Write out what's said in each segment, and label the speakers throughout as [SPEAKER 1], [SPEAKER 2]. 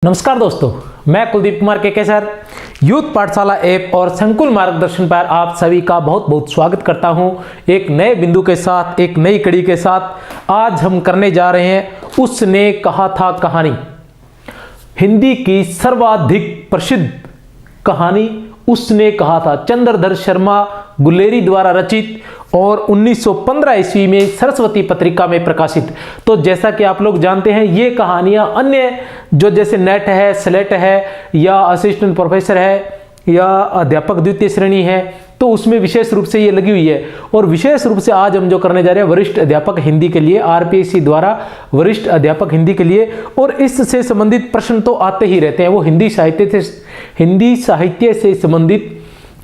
[SPEAKER 1] नमस्कार दोस्तों, मैं कुलदीप कुमार के सर यूथ पाठशाला ऐप और संकुल मार्गदर्शन पर आप सभी का बहुत बहुत स्वागत करता हूं। एक नए बिंदु के साथ, एक नई कड़ी के साथ आज हम करने जा रहे हैं उसने कहा था कहानी। हिंदी की सर्वाधिक प्रसिद्ध कहानी उसने कहा था, चंद्रधर शर्मा गुलेरी द्वारा रचित और 1915 ईस्वी में सरस्वती पत्रिका में प्रकाशित। तो जैसा कि आप लोग जानते हैं, ये कहानियां अन्य जो जैसे नेट है, स्लेट है या असिस्टेंट प्रोफेसर है या अध्यापक द्वितीय श्रेणी है, तो उसमें विशेष रूप से ये लगी हुई है। और विशेष रूप से आज हम जो करने जा रहे हैं वरिष्ठ अध्यापक हिंदी के लिए, आरपीएससी द्वारा वरिष्ठ अध्यापक हिंदी के लिए। और इससे संबंधित प्रश्न तो आते ही रहते हैं, वो हिंदी साहित्य से संबंधित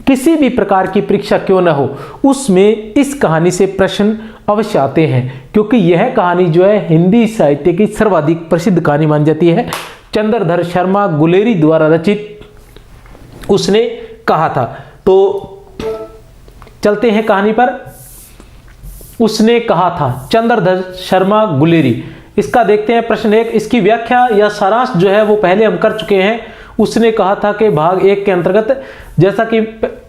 [SPEAKER 1] किसी भी प्रकार की परीक्षा क्यों न हो, उसमें इस कहानी से प्रश्न अवश्य आते हैं, क्योंकि यह कहानी जो है हिंदी साहित्य की सर्वाधिक प्रसिद्ध कहानी मानी जाती है। चंद्रधर शर्मा गुलेरी द्वारा रचित उसने कहा था। तो चलते हैं कहानी पर। उसने कहा था, चंद्रधर शर्मा गुलेरी। इसका देखते हैं प्रश्न 1। इसकी व्याख्या या सारांश जो है वो पहले हम कर चुके हैं। उसने कहा था कि भाग 1 के अंतर्गत, जैसा कि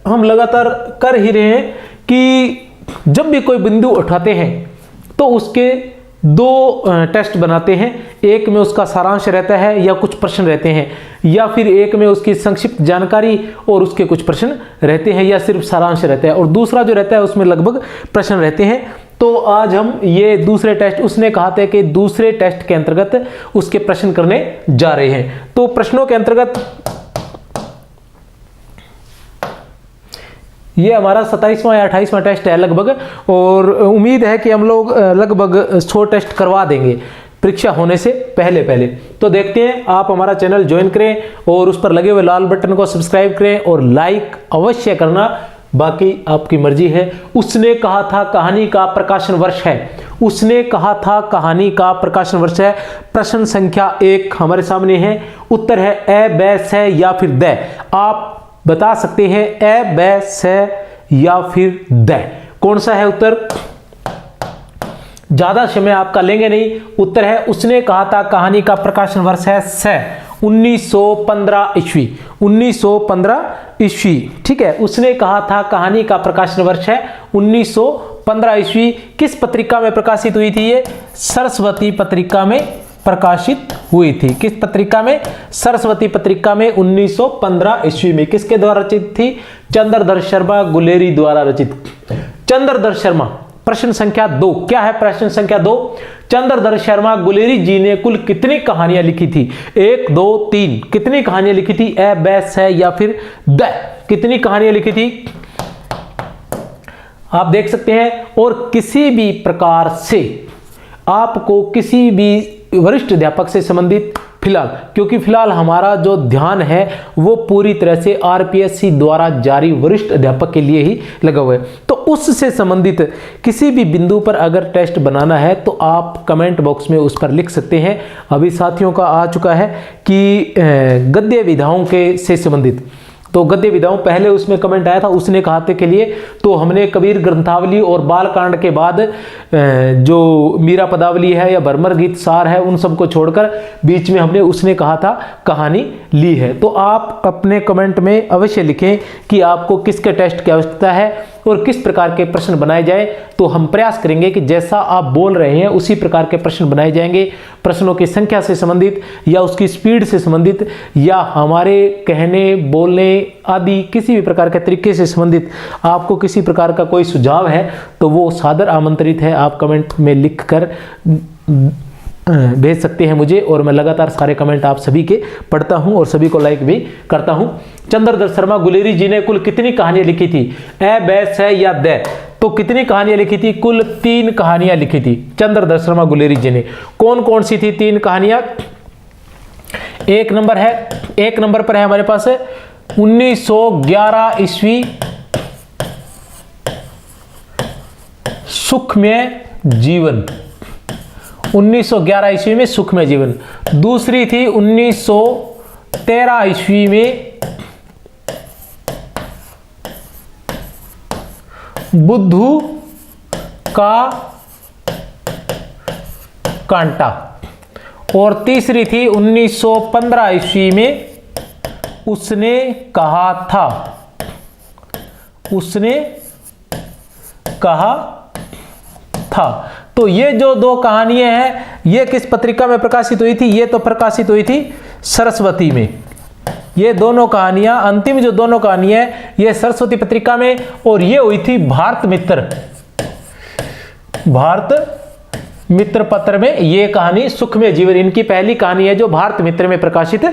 [SPEAKER 1] हम लगातार कर ही रहे हैं कि जब भी कोई बिंदु उठाते हैं तो उसके 2 टेस्ट बनाते हैं। एक में उसका सारांश रहता है या कुछ प्रश्न रहते हैं, या फिर एक में उसकी संक्षिप्त जानकारी और उसके कुछ प्रश्न रहते हैं, या सिर्फ सारांश रहता है, और दूसरा जो रहता है उसमें लगभग प्रश्न रहते हैं। तो आज हम ये दूसरे टेस्ट, उसने कहा था कि दूसरे टेस्ट के अंतर्गत उसके प्रश्न करने जा रहे हैं। तो प्रश्नों के अंतर्गत ये हमारा 27वां या 28वां टेस्ट है लगभग, और उम्मीद है कि हम लोग लगभग 100 टेस्ट करवा देंगे परीक्षा होने से पहले। तो देखते हैं, आप हमारा चैनल ज्वाइन करें और उस पर लगे हुए लाल बटन को सब्सक्राइब करें और लाइक अवश्य करना, बाकी आपकी मर्जी है। उसने कहा था कहानी का प्रकाशन वर्ष है। उसने कहा था कहानी का प्रकाशन वर्ष है। प्रश्न संख्या 1 हमारे सामने है। उत्तर है ए, बै, से या फिर द। आप बता सकते हैं ए, बै, से या फिर द, कौन सा है उत्तर। ज्यादा समय आपका लेंगे नहीं। उत्तर है उसने कहा था कहानी का प्रकाशन वर्ष है से 1915 ईस्वी। 1915 ईस्वी, ठीक है। उसने कहा था कहानी का प्रकाशन वर्ष है 1915 ईस्वी। किस पत्रिका में प्रकाशित हुई थी ये? सरस्वती पत्रिका में प्रकाशित हुई थी। किस पत्रिका में? सरस्वती पत्रिका में 1915 ईस्वी में। किसके द्वारा रचित थी? चंद्रधर शर्मा गुलेरी द्वारा रचित। चंद्रधर शर्मा। प्रश्न संख्या 2 क्या है? प्रश्न संख्या 2, चंद्रधर शर्मा गुलेरी जी ने कुल कितनी कहानियां लिखी थी? 1, 2, 3 कितनी कहानियां लिखी थी? ए, बै, से या फिर द, कितनी कहानियां लिखी थी? आप देख सकते हैं। और किसी भी प्रकार से आपको किसी भी वरिष्ठ अध्यापक से संबंधित फिलहाल, क्योंकि फिलहाल हमारा जो ध्यान है वो पूरी तरह से आरपीएससी द्वारा जारी वरिष्ठ अध्यापक के लिए ही लगा हुआ है, तो उससे संबंधित किसी भी बिंदु पर अगर टेस्ट बनाना है तो आप कमेंट बॉक्स में उस पर लिख सकते हैं। अभी साथियों का आ चुका है कि गद्य विधाओं के से संबंधित, तो गद्य विधाओं पहले उसमें कमेंट आया था उसने कहा था के लिए। तो हमने कबीर ग्रंथावली और बालकांड के बाद जो मीरा पदावली है या भरमर गीत सार है, उन सबको छोड़कर बीच में हमने उसने कहा था कहानी ली है। तो आप अपने कमेंट में अवश्य लिखें कि आपको किसके टेस्ट की आवश्यकता है और किस प्रकार के प्रश्न बनाए जाए। तो हम प्रयास करेंगे कि जैसा आप बोल रहे हैं उसी प्रकार के प्रश्न बनाए जाएंगे। प्रश्नों की संख्या से संबंधित या उसकी स्पीड से संबंधित या हमारे कहने बोलने आदि किसी भी प्रकार के तरीके से संबंधित आपको किसी प्रकार का कोई सुझाव है तो वो सादर आमंत्रित है। आप कमेंट में लिखकर भेज सकते हैं मुझे, और मैं लगातार सारे कमेंट आप सभी के पढ़ता हूं और सभी को लाइक भी करता हूं। चंद्रधर शर्मा गुलेरी जी ने कुल कितनी कहानियां लिखी थी? ए, बै, से या द, तो कितनी कहानियां लिखी थी? कुल 3 कहानियां लिखी थी चंद्रधर शर्मा गुलेरी जी ने। कौन कौन सी थी 3 कहानियां? एक नंबर पर है हमारे पास 1911 ईस्वी सुखमय जीवन। 1911 ईस्वी में सुखमय जीवन। दूसरी थी 1913 ईस्वी में बुद्धू का कांटा। और तीसरी थी 1915 ईस्वी में उसने कहा था। उसने कहा था। तो ये जो दो कहानियां हैं ये किस पत्रिका में प्रकाशित हुई थी? ये तो प्रकाशित हुई थी सरस्वती में। ये दोनों कहानियां, अंतिम जो दोनों कहानियां हैं ये सरस्वती पत्रिका में, और ये हुई थी भारत मित्र पत्र में। ये कहानी सुखमय जीवन इनकी पहली कहानी है जो भारत मित्र में प्रकाशित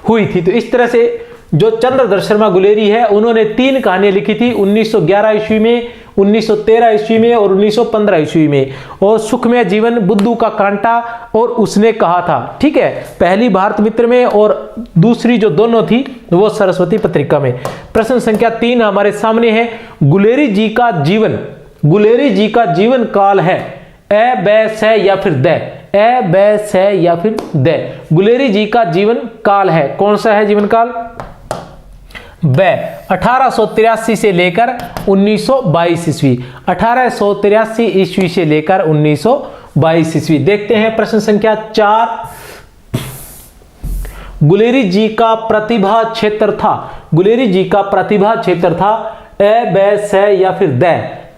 [SPEAKER 1] हुई थी। तो इस तरह से जो चंद्रधर शर्मा गुलेरी है उन्होंने 3 कहानियां लिखी थी, 1911 ईस्वी में, 1913 ईस्वी में और 1915 ईस्वी में। और सुखमय जीवन, बुद्धू का कांटा और उसने कहा था। ठीक है, पहली भारत मित्र में और दूसरी जो दोनों थी वो सरस्वती पत्रिका में। प्रश्न संख्या 3 हमारे सामने है। गुलेरी जी का जीवन काल है ए, बै, से या फिर द। ए, बै, से या फिर द। गुलेरी जी का जीवन काल है, कौन सा है जीवन काल? बै। 1883 से लेकर 1922 ईस्वी। 1883 ईस्वी से लेकर 1922 ईस्वी। देखते हैं प्रश्न संख्या 4। गुलेरी जी का प्रतिभा क्षेत्र था। गुलेरी जी का प्रतिभा क्षेत्र था ए, बै, से या फिर द।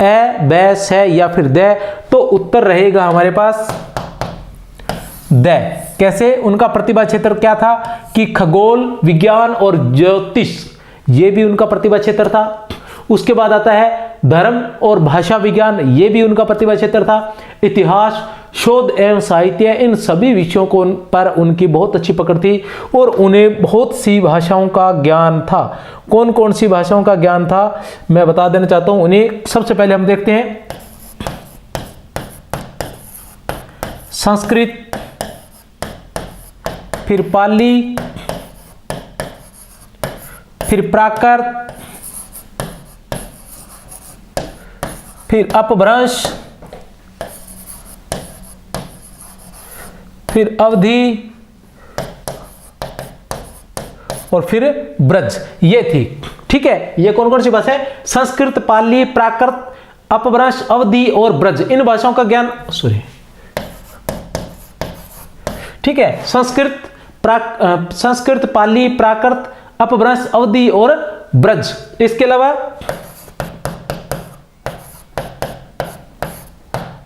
[SPEAKER 1] ए, बै, से या फिर द। तो उत्तर रहेगा हमारे पास द। कैसे? उनका प्रतिभा क्षेत्र क्या था कि खगोल विज्ञान और ज्योतिष, ये भी उनका प्रतिभा क्षेत्र था। उसके बाद आता है धर्म और भाषा विज्ञान, ये भी उनका प्रतिभा क्षेत्र था। इतिहास, शोध एवं साहित्य, इन सभी विषयों को पर उनकी बहुत अच्छी पकड़ थी और उन्हें बहुत सी भाषाओं का ज्ञान था। कौन कौन सी भाषाओं का ज्ञान था मैं बता देना चाहता हूं उन्हें। सबसे पहले हम देखते हैं संस्कृत, फिर पाली, फिर प्राकृत, फिर अपभ्रंश, फिर अवधि और फिर ब्रज, ये थी। ठीक है, ये कौन कौन सी भाषा है? संस्कृत, पाली, प्राकृत, अपभ्रंश, अवधि और ब्रज। इन भाषाओं का ज्ञान ठीक है, संस्कृत, पाली, प्राकृत, अपभ्रंश, अवधि और ब्रज। इसके अलावा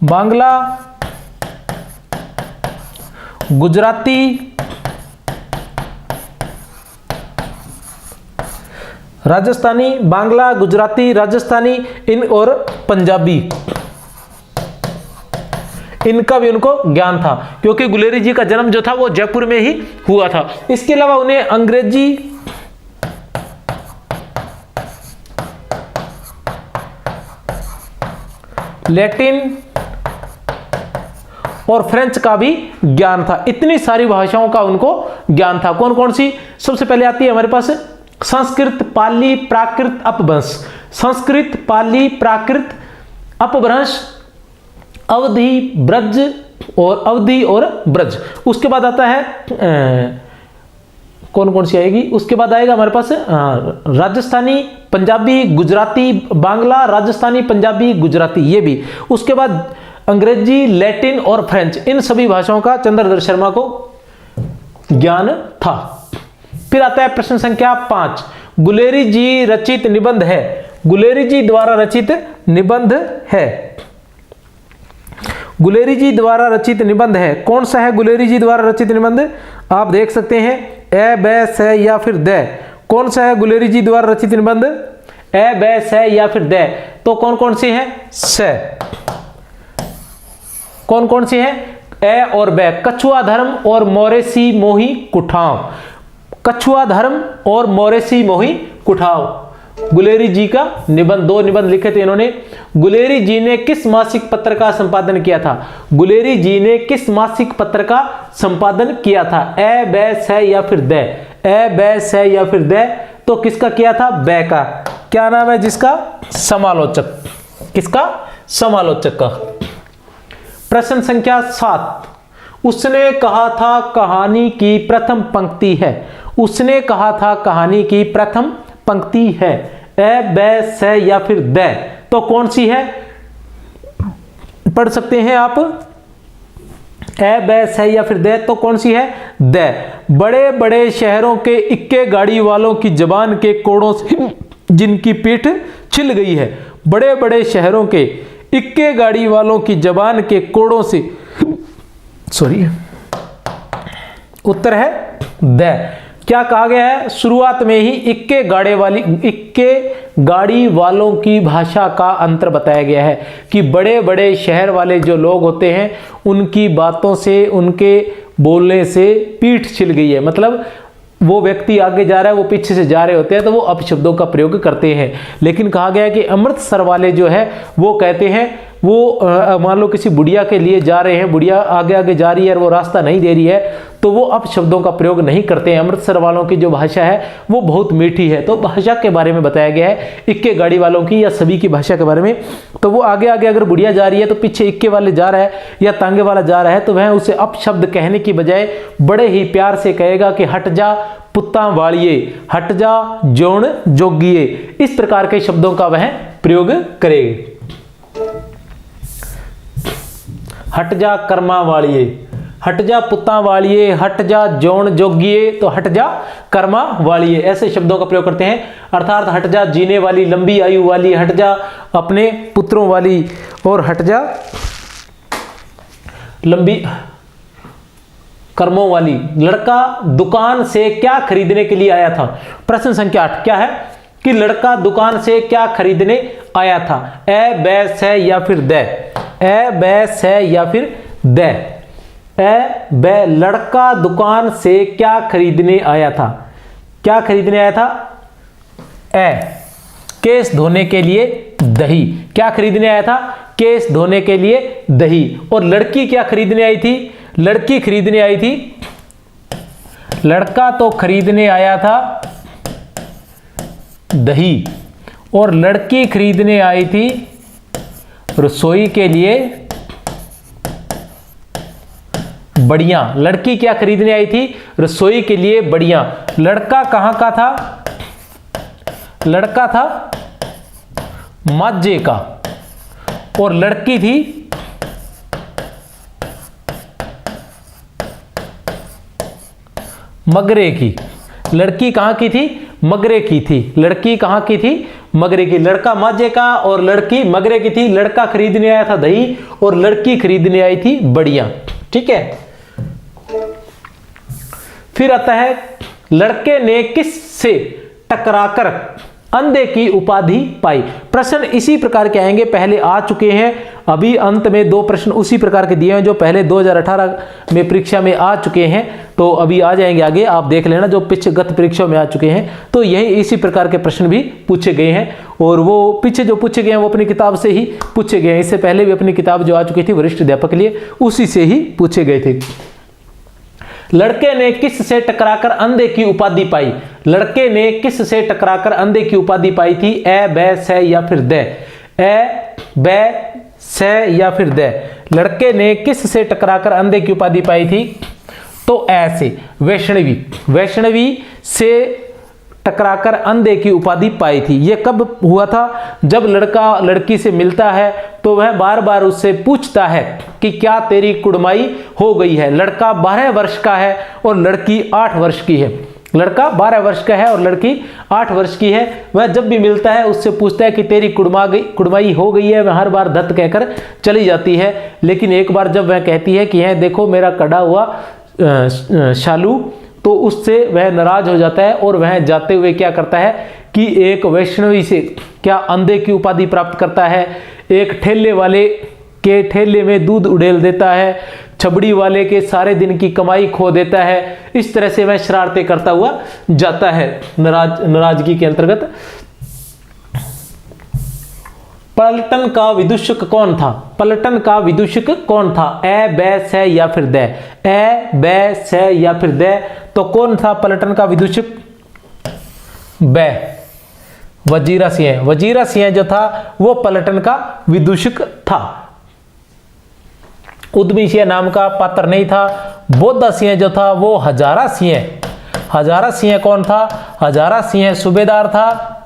[SPEAKER 1] बांग्ला, गुजराती, राजस्थानी, बांग्ला, गुजराती, राजस्थानी इन और पंजाबी, इनका भी उनको ज्ञान था क्योंकि गुलेरी जी का जन्म जो था वो जयपुर में ही हुआ था। इसके अलावा उन्हें अंग्रेजी, लैटिन और फ्रेंच का भी ज्ञान था। इतनी सारी भाषाओं का उनको ज्ञान था। कौन कौन सी? सबसे पहले आती है हमारे पास संस्कृत, पाली, प्राकृत, अपभ्रंश। संस्कृत, पाली, प्राकृत, अपभ्रंश, अवधि, ब्रज और अवधि और ब्रज। उसके बाद आता है कौन कौन सी आएगी? उसके बाद आएगा हमारे पास राजस्थानी, पंजाबी, गुजराती, बांग्ला, राजस्थानी, पंजाबी, गुजराती, ये भी। उसके बाद अंग्रेजी, लैटिन और फ्रेंच, इन सभी भाषाओं का चंद्रधर शर्मा को ज्ञान था। फिर आता है प्रश्न संख्या 5। गुलेरी जी रचित निबंध है। गुलेरी जी द्वारा रचित निबंध है। गुलेरी जी द्वारा रचित निबंध है, कौन सा है गुलेरी जी द्वारा रचित निबंध? आप देख सकते हैं ए, बै, से या फिर द। कौन सा है गुलेरी जी द्वारा रचित निबंध? ए, बै, से या फिर द। तो कौन कौन सी है? से। कौन कौन सी है? ए और बै। कछुआ धर्म और मोरेसी मोही कुठाव। कछुआ धर्म और मोरेसी मोही कुठाव गुलेरी जी का निबंध, 2 निबंध लिखे थे इन्होंने। गुलेरी जी ने किस मासिक पत्र का संपादन किया था? गुलेरी जी ने किस मासिक पत्र का संपादन किया था? ए, बै, से या फिर द। ए, बै, से या फिर द। तो किसका किया था? बै का। क्या नाम है जिसका? समालोचक। किसका? समालोचक का। प्रश्न संख्या 7। उसने कहा था कहानी की प्रथम पंक्ति है। उसने कहा था कहानी की प्रथम पंक्ति है। ए, बै, से या फिर द। तो कौन सी है? पढ़ सकते हैं आप। ए बै से या फिर दे, तो कौन सी है? द। बड़े बड़े शहरों के इक्के गाड़ी वालों की जबान के कोड़ों से जिनकी पीठ छिल गई है। बड़े बड़े शहरों के इक्के गाड़ी वालों की जबान के कोड़ों से, सॉरी, उत्तर है द। क्या कहा गया है? शुरुआत में ही इक्के गाड़ी वालों की भाषा का अंतर बताया गया है कि बड़े बड़े शहर वाले जो लोग होते हैं उनकी बातों से, उनके बोलने से पीठ छिल गई है। मतलब वो व्यक्ति आगे जा रहा है, वो पीछे से जा रहे होते हैं, तो वो अपशब्दों का प्रयोग करते हैं। लेकिन कहा गया है कि अमृतसर वाले जो है वो कहते हैं, वो मान लो किसी बुढ़िया के लिए जा रहे हैं, बुढ़िया आगे आगे जा रही है और वो रास्ता नहीं दे रही है, तो वो अपशब्दों का प्रयोग नहीं करते हैं। अमृतसर वालों की जो भाषा है वो बहुत मीठी है। तो भाषा के बारे में बताया गया है, इक्के गाड़ी वालों की या सभी की भाषा के बारे में। तो वो आगे आगे अगर बुढ़िया जा रही है तो पीछे इक्के वाले जा रहा है या तांगे वाला जा रहा है, तो वह उसे अपशब्द कहने की बजाय बड़े ही प्यार से कहेगा कि हट जा पुत्ता वालिए, हट जा जोन जोगिए। इस प्रकार के शब्दों का वह प्रयोग करेगा। हट जा कर्मा वालिए, हट जा पुत्ता वालिए, हट जा जोन जोगिए, तो हट जा कर्मा वालिए, ऐसे शब्दों का प्रयोग करते हैं। अर्थात हट जा जीने वाली, लंबी आयु वाली, हट जा अपने पुत्रों वाली, और हट जा लंबी कर्मों वाली। लड़का दुकान से क्या खरीदने के लिए आया था? प्रश्न संख्या 8 क्या है कि लड़का दुकान से क्या खरीदने आया था? ए बै से या फिर द, ए बै से या फिर द, ए बै। लड़का दुकान से क्या खरीदने आया था? क्या खरीदने आया था? ए केस धोने के लिए दही। क्या खरीदने आया था? केस धोने के लिए दही। और लड़की क्या खरीदने आई थी? लड़की खरीदने आई थी, लड़का तो खरीदने आया था दही, और लड़की खरीदने आई थी रसोई के लिए बढ़िया। लड़की क्या खरीदने आई थी? रसोई के लिए बढ़िया। लड़का कहां का था? लड़का था माजे का, और लड़की थी मगरे की। लड़की कहां की थी? मगरे की थी। लड़की कहां की थी? मगरे की। लड़का माजे का और लड़की मगरे की थी। लड़का खरीदने आया था दही और लड़की खरीदने आई थी बढ़िया। ठीक है। फिर आता है लड़के ने किस से टकराकर अंधे की उपाधि पाई। प्रश्न इसी प्रकार के आएंगे, पहले आ चुके हैं, अभी अंत में 2 प्रश्न उसी प्रकार के दिए हैं जो पहले 2018 में परीक्षा में आ चुके हैं, तो अभी आ जाएंगे आगे, आप देख लेना जो पीछे गत परीक्षा में आ चुके हैं। तो यही इसी प्रकार के प्रश्न भी पूछे गए हैं, और वो पीछे जो पूछे गए हैं वो अपनी किताब से ही पूछे गए हैं। इससे पहले भी अपनी किताब जो आ चुकी थी वरिष्ठ अध्यापक के लिए, उसी से ही पूछे गए थे। लड़के ने किस से टकराकर अंधे की उपाधि पाई। लड़के ने किस से टकराकर अंधे की उपाधि पाई थी? ए बै से या फिर द, ए बै से या फिर द। लड़के ने किस से टकराकर अंधे की उपाधि पाई थी? तो ऐसे वैष्णवी, वैष्णवी से टकराकर अंधे की उपाधि पाई थी। यह कब हुआ था? जब लड़का लड़की से मिलता है तो वह बार बार उससे पूछता है कि क्या तेरी कुड़माई हो गई है। लड़का 12 वर्ष का है और लड़की 8 वर्ष की है। लड़का 12 वर्ष का है और लड़की 8 वर्ष की है। वह जब भी मिलता है उससे पूछता है कि तेरी कुड़माई हो गई है। वह हर बार धत कहकर चली जाती है, लेकिन एक बार जब वह कहती है कि यह देखो मेरा कड़ा हुआ शालू, तो उससे वह नाराज हो जाता है और वह जाते हुए क्या करता है कि एक वैष्णवी से क्या अंधे की उपाधि प्राप्त करता है। एक ठेले वाले के ठेले में दूध उड़ेल देता है, छबड़ी वाले के सारे दिन की कमाई खो देता है। इस तरह से वह शरारतें करता हुआ जाता है नाराजगी के अंतर्गत। पलटन का विदूषक कौन था? पलटन का विदूषक कौन था? ए बै से या फिर द, ए बै से या फिर द। तो कौन था पलटन का विदूषक? बै, वजीरा सिंह। वजीरा सिंह जो था वो पलटन का विदूषक था। उद्यमी सिंह नाम का पात्र नहीं था। बोधा सिंह जो था वो हजारा सिंह। हजारा सिंह कौन था? हजारा सिंह सूबेदार था।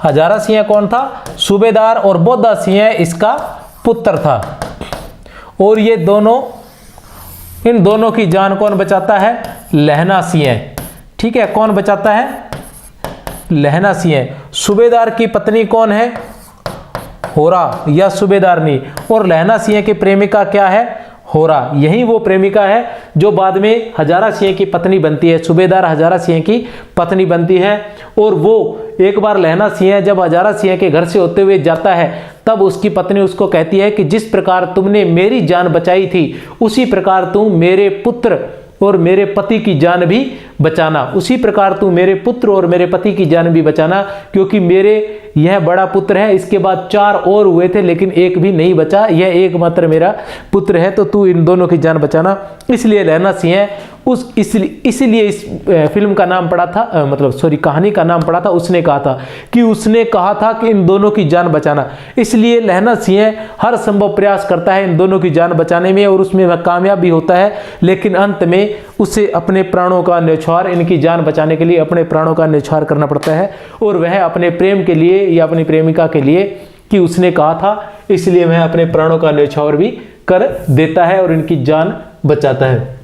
[SPEAKER 1] हजारा सिंह कौन था? सूबेदार। और बोधा सिंह इसका पुत्र था। और ये दोनों इन दोनों की जान कौन बचाता है? लहना सिंह। ठीक है, कौन बचाता है? लहना सिंह। सूबेदार की पत्नी कौन है? होरा या सूबेदारनी। और लहना सिंह की प्रेमिका क्या है? होरा। यही वो प्रेमिका है जो बाद में हजारा सिंह की पत्नी बनती है, सूबेदार हजारा सिंह की पत्नी बनती है। और वो एक बार लहना सिंह जब हजारा सिंह के घर से होते हुए जाता है, तब उसकी पत्नी उसको कहती है कि जिस प्रकार तुमने मेरी जान बचाई थी, उसी प्रकार तुम मेरे पुत्र और मेरे पति की जान भी बचाना। उसी प्रकार तू मेरे पुत्र और मेरे पति की जान भी बचाना, क्योंकि मेरे यह बड़ा पुत्र है, इसके बाद 4 और हुए थे लेकिन एक भी नहीं बचा, यह एकमात्र मेरा पुत्र है, तो तू इन दोनों की जान बचाना। इसलिए लहना सिंह इसलिए इस फिल्म का नाम पड़ा था, मतलब सॉरी कहानी का नाम पड़ा था उसने कहा था कि इन दोनों की जान बचाना। इसलिए लहना सिंह हर संभव प्रयास करता है इन दोनों की जान बचाने में, और उसमें वह कामयाब भी होता है, लेकिन अंत में उसे अपने प्राणों का न्यौछावर, इनकी जान बचाने के लिए अपने प्राणों का न्यौछावर करना पड़ता है। और वह अपने प्रेम के लिए या अपनी प्रेमिका के लिए कि उसने कहा था, इसलिए वह अपने प्राणों का न्यौछावर भी कर देता है और इनकी जान बचाता है।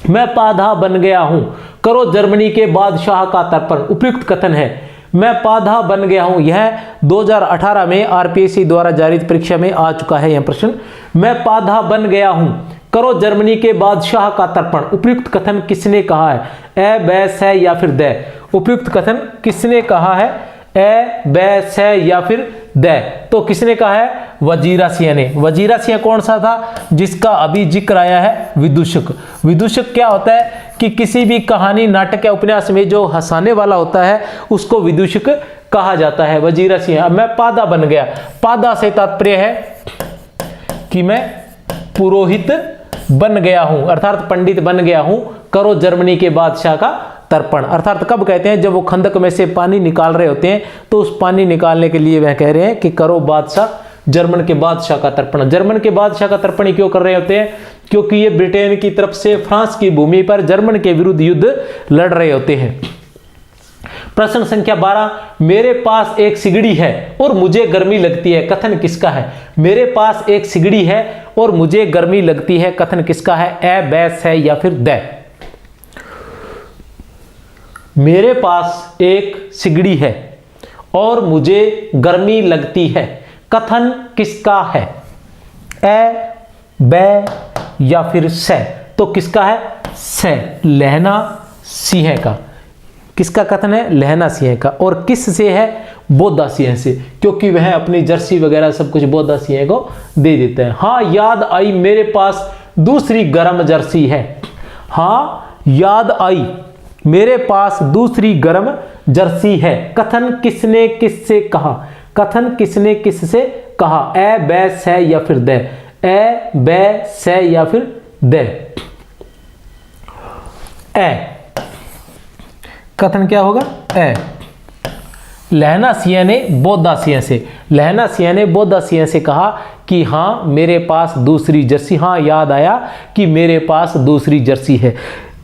[SPEAKER 1] मैं पाधा बन गया हूं, करो जर्मनी के बादशाह का तर्पण। उपयुक्त कथन है। मैं पाधा बन गया हूं, यह 2018 में आरपीएससी द्वारा जारी परीक्षा में आ चुका है यह प्रश्न। मैं पाधा बन गया हूं, करो जर्मनी के बादशाह का तर्पण। उपयुक्त कथन किसने कहा है? ए, बै, से या फिर द। उपयुक्त कथन किसने कहा है? ए, बै, से या फिर द। तो किसने कहा है? वजीरा सिंह ने। वजीरा सिंह कौन सा था? जिसका अभी जिक्र आया है, विदूषक। विदूषक क्या होता है कि किसी भी कहानी, नाटक या उपन्यास में जो हंसाने वाला होता है उसको विदूषक कहा जाता है। वजीरा सिंह। अब मैं पादा बन गया, पादा से तात्पर्य है कि मैं पुरोहित बन गया हूं, अर्थात पंडित बन गया हूं। करो जर्मनी के बादशाह का तर्पण। अर्थात कब कहते हैं? जब वो खंदक में से पानी निकाल रहे होते हैं, तो उस पानी निकालने के लिए वह कह रहे हैं कि करो बादशाह, जर्मन के बादशाह का तर्पण। जर्मन के बादशाह का तर्पण क्यों कर रहे होते हैं? क्योंकि ये ब्रिटेन की तरफ से फ्रांस की भूमि पर जर्मन के विरुद्ध युद्ध लड़ रहे होते हैं। प्रश्न संख्या 12, मेरे पास एक सिगड़ी है और मुझे गर्मी लगती है, कथन किसका है? मेरे पास एक सिगड़ी है और मुझे गर्मी लगती है, कथन किसका है? ए, बै, से या फिर द। मेरे पास एक सिगड़ी है और मुझे गर्मी लगती है, कथन किसका है? ए, बै या फिर से। तो किसका है? से। लहना सिंह का। किसका कथन है? लहना सिंह का। और किस से है? बोधा सिंह से, क्योंकि वह अपनी जर्सी वगैरह सब कुछ बोधा सिंह को दे देते हैं। हाँ याद आई, मेरे पास दूसरी गर्म जर्सी है। हाँ याद आई, मेरे पास दूसरी गर्म जर्सी है, कथन किसने किससे कहा? कथन किसने किससे कहा? ए, बै, से या फिर द। ए, बै, से या फिर द। ए कथन क्या होगा? ए। लहना सिंह ने बोधा सिंह से, लहना सिंह ने बोधा सिंह से कहा कि हाँ मेरे पास दूसरी जर्सी, हाँ याद आया कि मेरे पास दूसरी जर्सी है,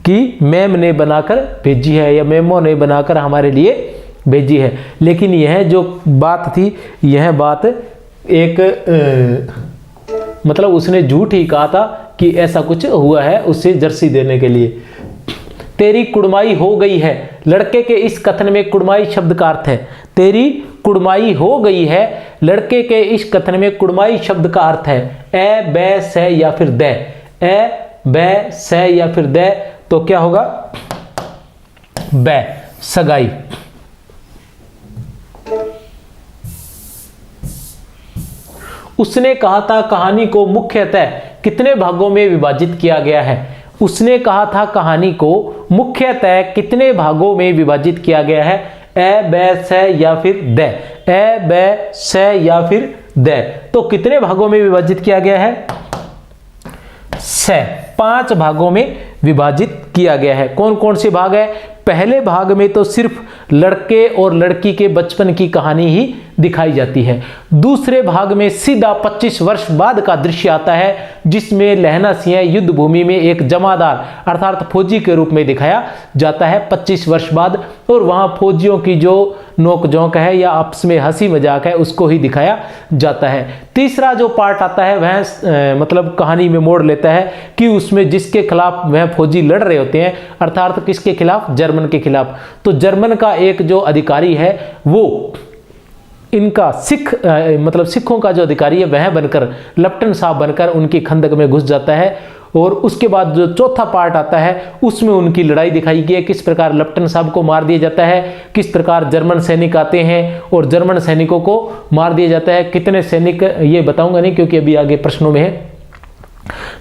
[SPEAKER 1] कि मैम ने बनाकर भेजी है या मेमो ने बनाकर हमारे लिए भेजी है। लेकिन यह जो बात थी, यह बात एक मतलब उसने झूठ ही कहा था कि ऐसा कुछ हुआ है उससे जर्सी देने के लिए। तेरी कुड़माई हो गई है, लड़के के इस कथन में कुड़माई शब्द का अर्थ है। तेरी कुड़माई हो गई है, लड़के के इस कथन में कुड़माई शब्द का अर्थ है ए, बै, से या फिर द। ए, बै, से या फिर द। तो क्या होगा? बै, सगाई। उसने कहा था कहानी को मुख्यतः कितने भागों में विभाजित किया गया है? उसने कहा था कहानी को मुख्यतः कितने भागों में विभाजित किया गया है? ए, बै, से या फिर द। ए, बै, से या फिर द। तो कितने भागों में विभाजित किया गया है? से। 5 भागों में विभाजित किया गया है। कौन कौन से भाग है? पहले भाग में तो सिर्फ लड़के और लड़की के बचपन की कहानी ही दिखाई जाती है। दूसरे भाग में सीधा 25 वर्ष बाद का दृश्य आता है, जिसमें लहना सिंह युद्ध भूमि में एक जमादार अर्थात फौजी के रूप में दिखाया जाता है 25 वर्ष बाद, और वहां फौजियों की जो नोक-झोंक है या आपस में हंसी मजाक है उसको ही दिखाया जाता है। तीसरा जो पार्ट आता है वह मतलब कहानी में मोड़ लेता है कि उसमें जिसके खिलाफ वह फौजी लड़ रहे होते हैं, अर्थात किसके खिलाफ, जर्मन के खिलाफ। तो जर्मन का एक जो अधिकारी है वो इनका मतलब सिखों का जो अधिकारी है वह बनकर लेफ्टिनेंट साहब बनकर उनकी खंदक में घुस जाता है। और उसके बाद जो चौथा पार्ट आता है उसमें उनकी लड़ाई दिखाई गई है, किस प्रकार लेफ्टिनेंट साहब को मार दिया जाता है, किस प्रकार जर्मन सैनिक आते हैं और जर्मन सैनिकों को मार दिया जाता है। कितने सैनिक ये बताऊंगा नहीं क्योंकि अभी आगे प्रश्नों में है,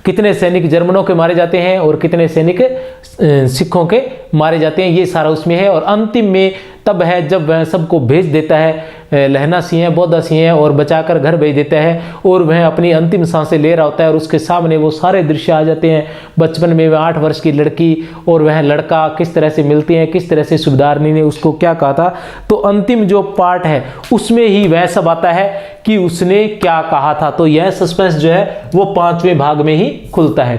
[SPEAKER 1] कितने सैनिक जर्मनों के मारे जाते हैं और कितने सैनिक सिखों के मारे जाते हैं, ये सारा उसमें है। और अंतिम में तब है जब वह सबको भेज देता है, लहना सिंह बोधा सिंह और बचाकर घर भेज देता है और वह अपनी अंतिम सांसें ले रहा होता है और उसके सामने वो सारे दृश्य आ जाते हैं। बचपन में वह 8 वर्ष की लड़की और वह लड़का किस तरह से मिलते हैं, किस तरह से सुबेदारनी ने उसको क्या कहा था। तो अंतिम जो पार्ट है उसमें ही वह सब आता है कि उसने क्या कहा था। तो यह सस्पेंस जो है वो 5वें भाग में ही खुलता है।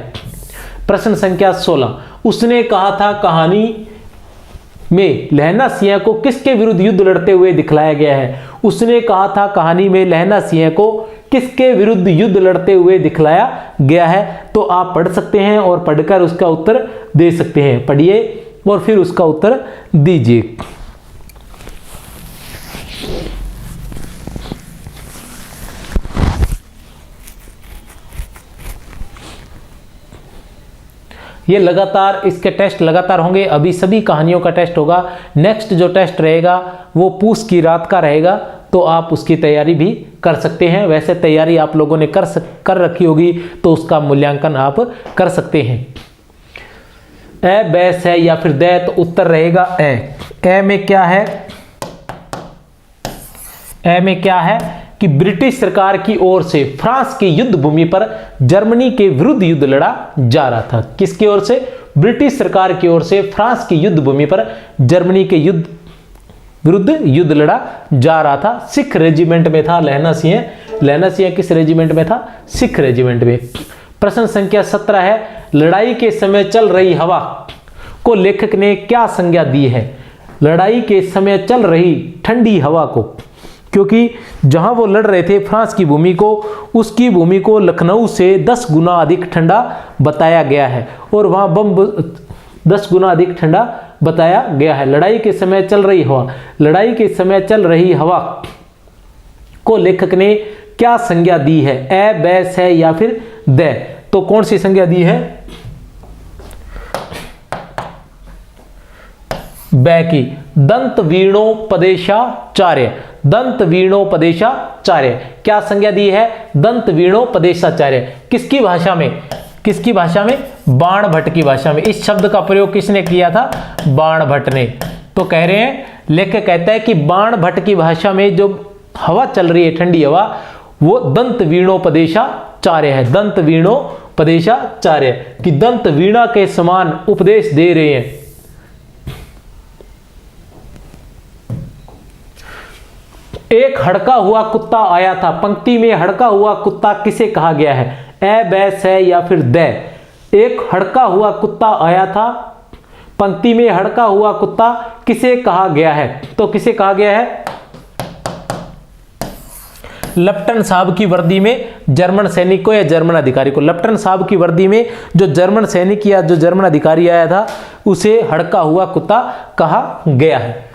[SPEAKER 1] प्रश्न संख्या 16, उसने कहा था कहानी में लहना सिंह को किसके विरुद्ध युद्ध लड़ते हुए दिखलाया गया है। उसने कहा था कहानी में लहना सिंह को किसके विरुद्ध युद्ध लड़ते हुए दिखलाया गया है। तो आप पढ़ सकते हैं और पढ़कर उसका उत्तर दे सकते हैं। पढ़िए और फिर उसका उत्तर दीजिए। ये लगातार इसके टेस्ट लगातार होंगे, अभी सभी कहानियों का टेस्ट होगा। नेक्स्ट जो टेस्ट रहेगा वो पूस की रात का रहेगा, तो आप उसकी तैयारी भी कर सकते हैं। वैसे तैयारी आप लोगों ने कर रखी होगी तो उसका मूल्यांकन आप कर सकते हैं। ए बैस है या फिर दे, तो उत्तर रहेगा ए में क्या है, ए में क्या है कि ब्रिटिश सरकार की ओर से फ्रांस की युद्ध भूमि पर जर्मनी के विरुद्ध युद्ध लड़ा जा रहा था। किसकी ओर से, ब्रिटिश सरकार की ओर से फ्रांस की युद्ध भूमि पर जर्मनी के विरुद्ध युद्ध लड़ा जा रहा था। सिख रेजिमेंट में था लहना सिंह। लहना सिंह किस रेजिमेंट में था, सिख रेजिमेंट में। प्रश्न संख्या 17 है, लड़ाई के समय चल रही हवा को लेखक ने क्या संज्ञा दी है। लड़ाई के समय चल रही ठंडी हवा को, क्योंकि जहां वो लड़ रहे थे फ्रांस की भूमि को, उसकी भूमि को लखनऊ से 10 गुना अधिक ठंडा बताया गया है और वहां बम 10 गुना अधिक ठंडा बताया गया है। लड़ाई के समय चल रही हवा, लड़ाई के समय चल रही हवा को लेखक ने क्या संज्ञा दी है। ए बैस है या फिर दे, तो कौन सी संज्ञा दी है, बै की। दंत वीणोपदेशाचार्य, दंत वीणोपदेशाचार्य, क्या संज्ञा दी है, दंत वीणोपदेशाचार्य। किसकी भाषा में, किसकी भाषा में, बाण भट्ट की भाषा में। इस शब्द का प्रयोग किसने किया था, बाण भट्ट ने। तो कह रहे हैं, लेखक कहता है कि बाण भट्ट की भाषा में जो हवा चल रही है ठंडी हवा, वो दंत वीणोपदेशाचार्य है। दंत वीणोपदेशाचार्य कि दंत वीणा के समान उपदेश दे रहे हैं। एक हड़का हुआ कुत्ता आया था। पंक्ति में हड़का हुआ कुत्ता किसे कहा गया है, ए बैस है या फिर दे। एक हड़का हुआ कुत्ता आया था, पंक्ति में हड़का हुआ कुत्ता किसे कहा गया है, तो किसे कहा गया है, लेफ्टिनेंट साहब की वर्दी में जर्मन सैनिक को या जर्मन अधिकारी को। लेफ्टिनेंट साहब की वर्दी में जो जर्मन सैनिक या जो जर्मन अधिकारी आया था उसे हड़का हुआ कुत्ता कहा गया है।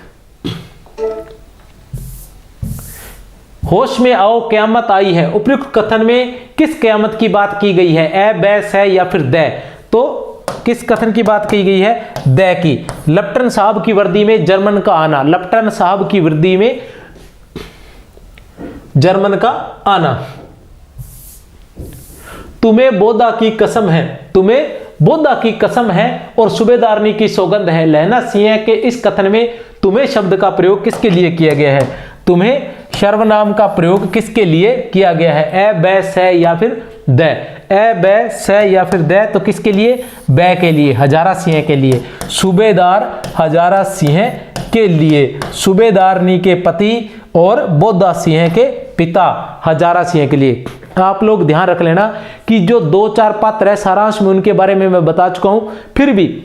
[SPEAKER 1] होश में आओ कयामत आई है, उपयुक्त कथन में किस कयामत की बात की गई है, ए बैस है या फिर दे। तो किस कथन की बात की गई है, दे की। लेफ्टिनेंट साहब की वर्दी में जर्मन का आना, लेफ्टिनेंट साहब की वर्दी में जर्मन का आना। तुम्हें बोधा की कसम है, तुम्हें बोधा की कसम है और सूबेदारनी की सौगंध है। लहना सिंह के इस कथन में तुम्हें शब्द का प्रयोग किसके लिए किया गया है, तुम्हें सर्वनाम का प्रयोग किसके लिए किया गया है, ए बैस है या फिर दे। ए बैस है या फिर दे, तो किसके लिए, बै के लिए, हजारा सिंह के लिए। सूबेदार हजारा सिंह के लिए, सूबेदारनी के पति और बोधा सिंह के पिता हजारा सिंह के लिए। आप लोग ध्यान रख लेना कि जो 2-4 पात्र है सारांश में उनके बारे में मैं बता चुका हूं, फिर भी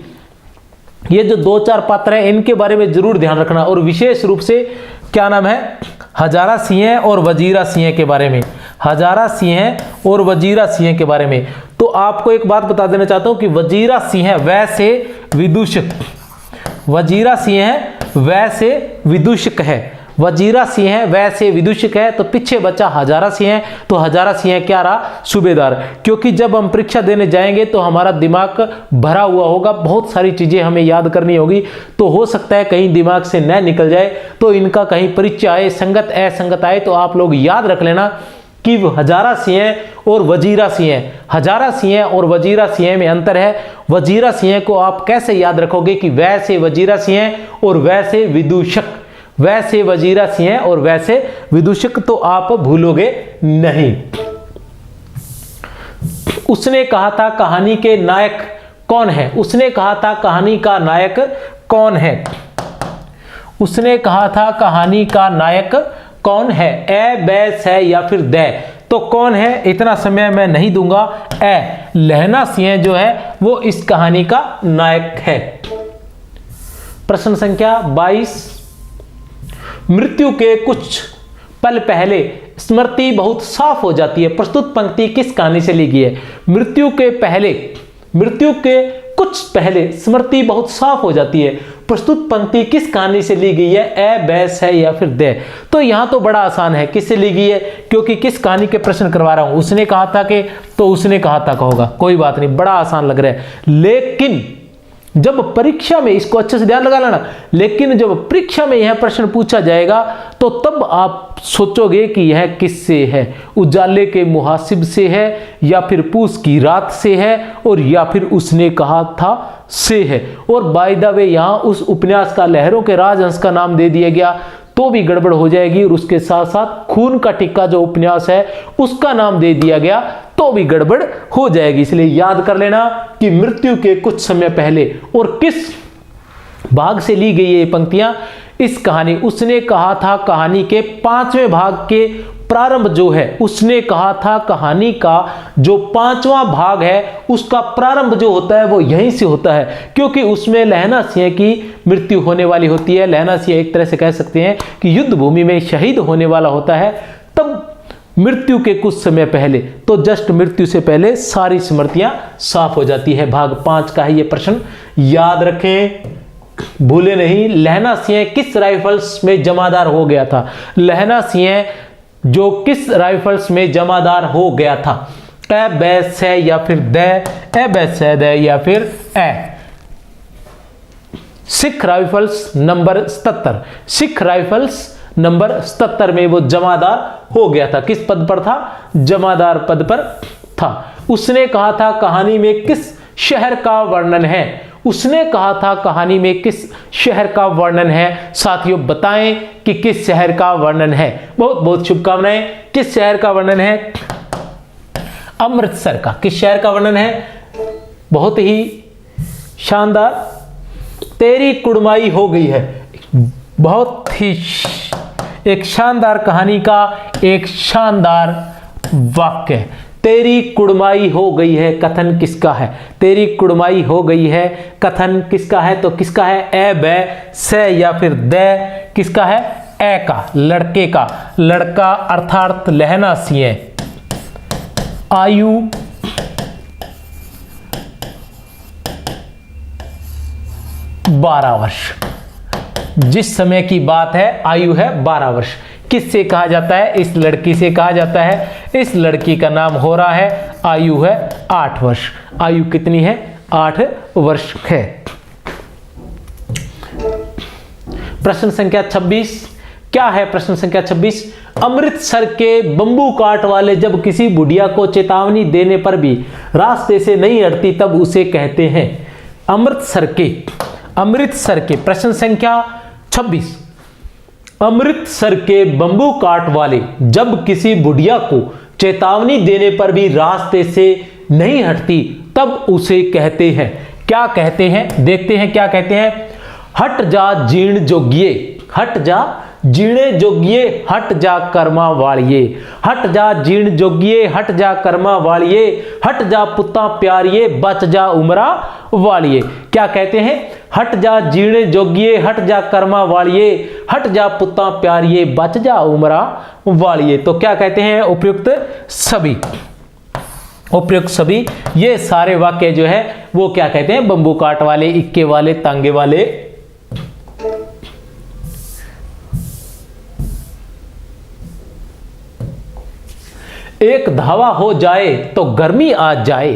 [SPEAKER 1] ये जो 2-4 पात्र है इनके बारे में जरूर ध्यान रखना, और विशेष रूप से क्या नाम है, हजारा सिंह और वजीरा सिंह के बारे में, हजारा सिंह और वजीरा सिंह के बारे में। तो आपको एक बात बता देना चाहता हूं कि वजीरा सिंह वैसे विदूषक, वजीरा सिंह वैसे विदूषक है, वजीरा सिंह वैसे विदूषक है, तो पीछे बचा हजारा सिंह, तो हजारा सिंह क्या रहा, सूबेदार। क्योंकि जब हम परीक्षा देने जाएंगे तो हमारा दिमाग भरा हुआ होगा, बहुत सारी चीजें हमें याद करनी होगी, तो हो सकता है कहीं दिमाग से न निकल जाए, तो इनका कहीं परिचय आए, संगत असंगत आए, तो आप लोग याद रख लेना कि हजारा सिंह और वजीरा सिंह, हजारा सिंह और वजीरा सिंह में अंतर है। वजीरा सिंह को आप कैसे याद रखोगे कि वैसे वजीरा सिंह और वैसे विदूषक, वैसे वजीरा सिंह और वैसे विदूषक, तो आप भूलोगे नहीं। उसने कहा था कहानी के नायक कौन है, उसने कहा था कहानी का नायक कौन है, उसने कहा था कहानी का नायक कौन है, ए, बै, से या फिर दे, तो कौन है इतना समय मैं नहीं दूंगा। ए, लहना सिंह जो है वो इस कहानी का नायक है। प्रश्न संख्या 22, मृत्यु के कुछ पल पहले स्मृति बहुत साफ हो जाती है, प्रस्तुत पंक्ति किस कहानी से ली गई है। मृत्यु के पहले, मृत्यु के कुछ पहले स्मृति बहुत साफ हो जाती है, प्रस्तुत पंक्ति किस कहानी से ली गई है, ए, बैस है या फिर दे। तो यहां तो बड़ा आसान है, किससे ली गई है, क्योंकि किस कहानी के प्रश्न करवा रहा हूं, उसने कहा था कि, तो उसने कहा था का होगा, कोई बात नहीं, बड़ा आसान लग रहा है। लेकिन जब परीक्षा में, इसको अच्छे से ध्यान लगा लेना, लेकिन जब परीक्षा में यह प्रश्न पूछा जाएगा तो तब आप सोचोगे कि यह किससे है, उजाले के मुहासिब से है, या फिर पूस की रात से है, और या फिर उसने कहा था से है। और बाय द वे यहां उस उपन्यास का लहरों के राजहंस का नाम दे दिया गया तो भी गड़बड़ हो जाएगी, और उसके साथ साथ खून का टिक्का जो उपन्यास है उसका नाम दे दिया गया तो भी गड़बड़ हो जाएगी। इसलिए याद कर लेना कि मृत्यु के कुछ समय पहले, और किस भाग से ली गई ये पंक्तियां, इस कहानी, उसने कहा था कहानी के 5वें भाग के प्रारंभ जो है, उसने कहा था कहानी का जो 5वां भाग है उसका प्रारंभ जो होता है वो यहीं से होता है, क्योंकि उसमें लहना सिंह की मृत्यु होने वाली होती है। लहना सिंह एक तरह से कह सकते हैं कि युद्ध भूमि में शहीद होने वाला होता है, तब मृत्यु के कुछ समय पहले, तो जस्ट मृत्यु से पहले सारी स्मृतियां साफ हो जाती है। भाग 5 का है ये प्रश्न, याद रखें, भूले नहीं। लहना सिंह किस राइफल्स में जमादार हो गया था, लहना सिंह जो किस राइफल्स में जमादार हो गया था, ए, बै, से या फिर दे, ए, बै, से, दे या फिर A. Sikh rifles number 77, Sikh rifles number 77 में वो जमादार हो गया था। किस पद पर था, जमादार पद पर था। उसने कहा था कहानी में किस शहर का वर्णन है, उसने कहा था कहानी में किस शहर का वर्णन है। साथियों बताएं कि किस शहर का वर्णन है। बहुत बहुत शुभकामनाएं। किस शहर का वर्णन है, अमृतसर का। किस शहर का वर्णन है, बहुत ही शानदार, तेरी कुड़माई हो गई है, बहुत ही एक शानदार कहानी का एक शानदार वाक्य। तेरी कुड़माई हो गई है, कथन किसका है, तेरी कुड़माई हो गई है, कथन किसका है, तो किसका है, ए, बै, से या फिर दे, किसका है, ए का, लड़के का। लड़का अर्थात लहना सिंह, आयु 12 वर्ष, जिस समय की बात है आयु है 12 वर्ष। किससे कहा जाता है, इस लड़की से कहा जाता है। इस लड़की का नाम हो रहा है, आयु है 8 वर्ष। आयु कितनी है, 8 वर्ष है। प्रश्न संख्या 26 क्या है, प्रश्न संख्या 26, अमृतसर के बंबू काट वाले जब किसी बुढ़िया को चेतावनी देने पर भी रास्ते से नहीं हटती तब उसे कहते हैं। अमृतसर के प्रश्न संख्या 26, अमृतसर के बंबू काट वाले जब किसी बुढ़िया को चेतावनी देने पर भी रास्ते से नहीं हटती तब उसे कहते हैं। क्या कहते हैं, देखते हैं क्या कहते हैं। हट जा जीर्ण जोगिए, हट जा जीणे जोगिए, हट जा कर्मा वालिए, हट जा जीर्ण जोगिए, हट जा कर्मा वालिए, हट जा पुत्ता प्यारिए, बच जा उमरा वालिए। क्या कहते हैं? हट जा जीणे जोगिए, हट जा कर्मा वालिए, हट जा पुत्ता प्यारिए, बच जा उमरा वालिए। तो क्या कहते हैं? उपयुक्त सभी, उपयुक्त सभी। ये सारे वाक्य जो है वो क्या कहते हैं? बंबू काट वाले, इक्के वाले, तांगे वाले। एक धावा हो जाए तो गर्मी आ जाए,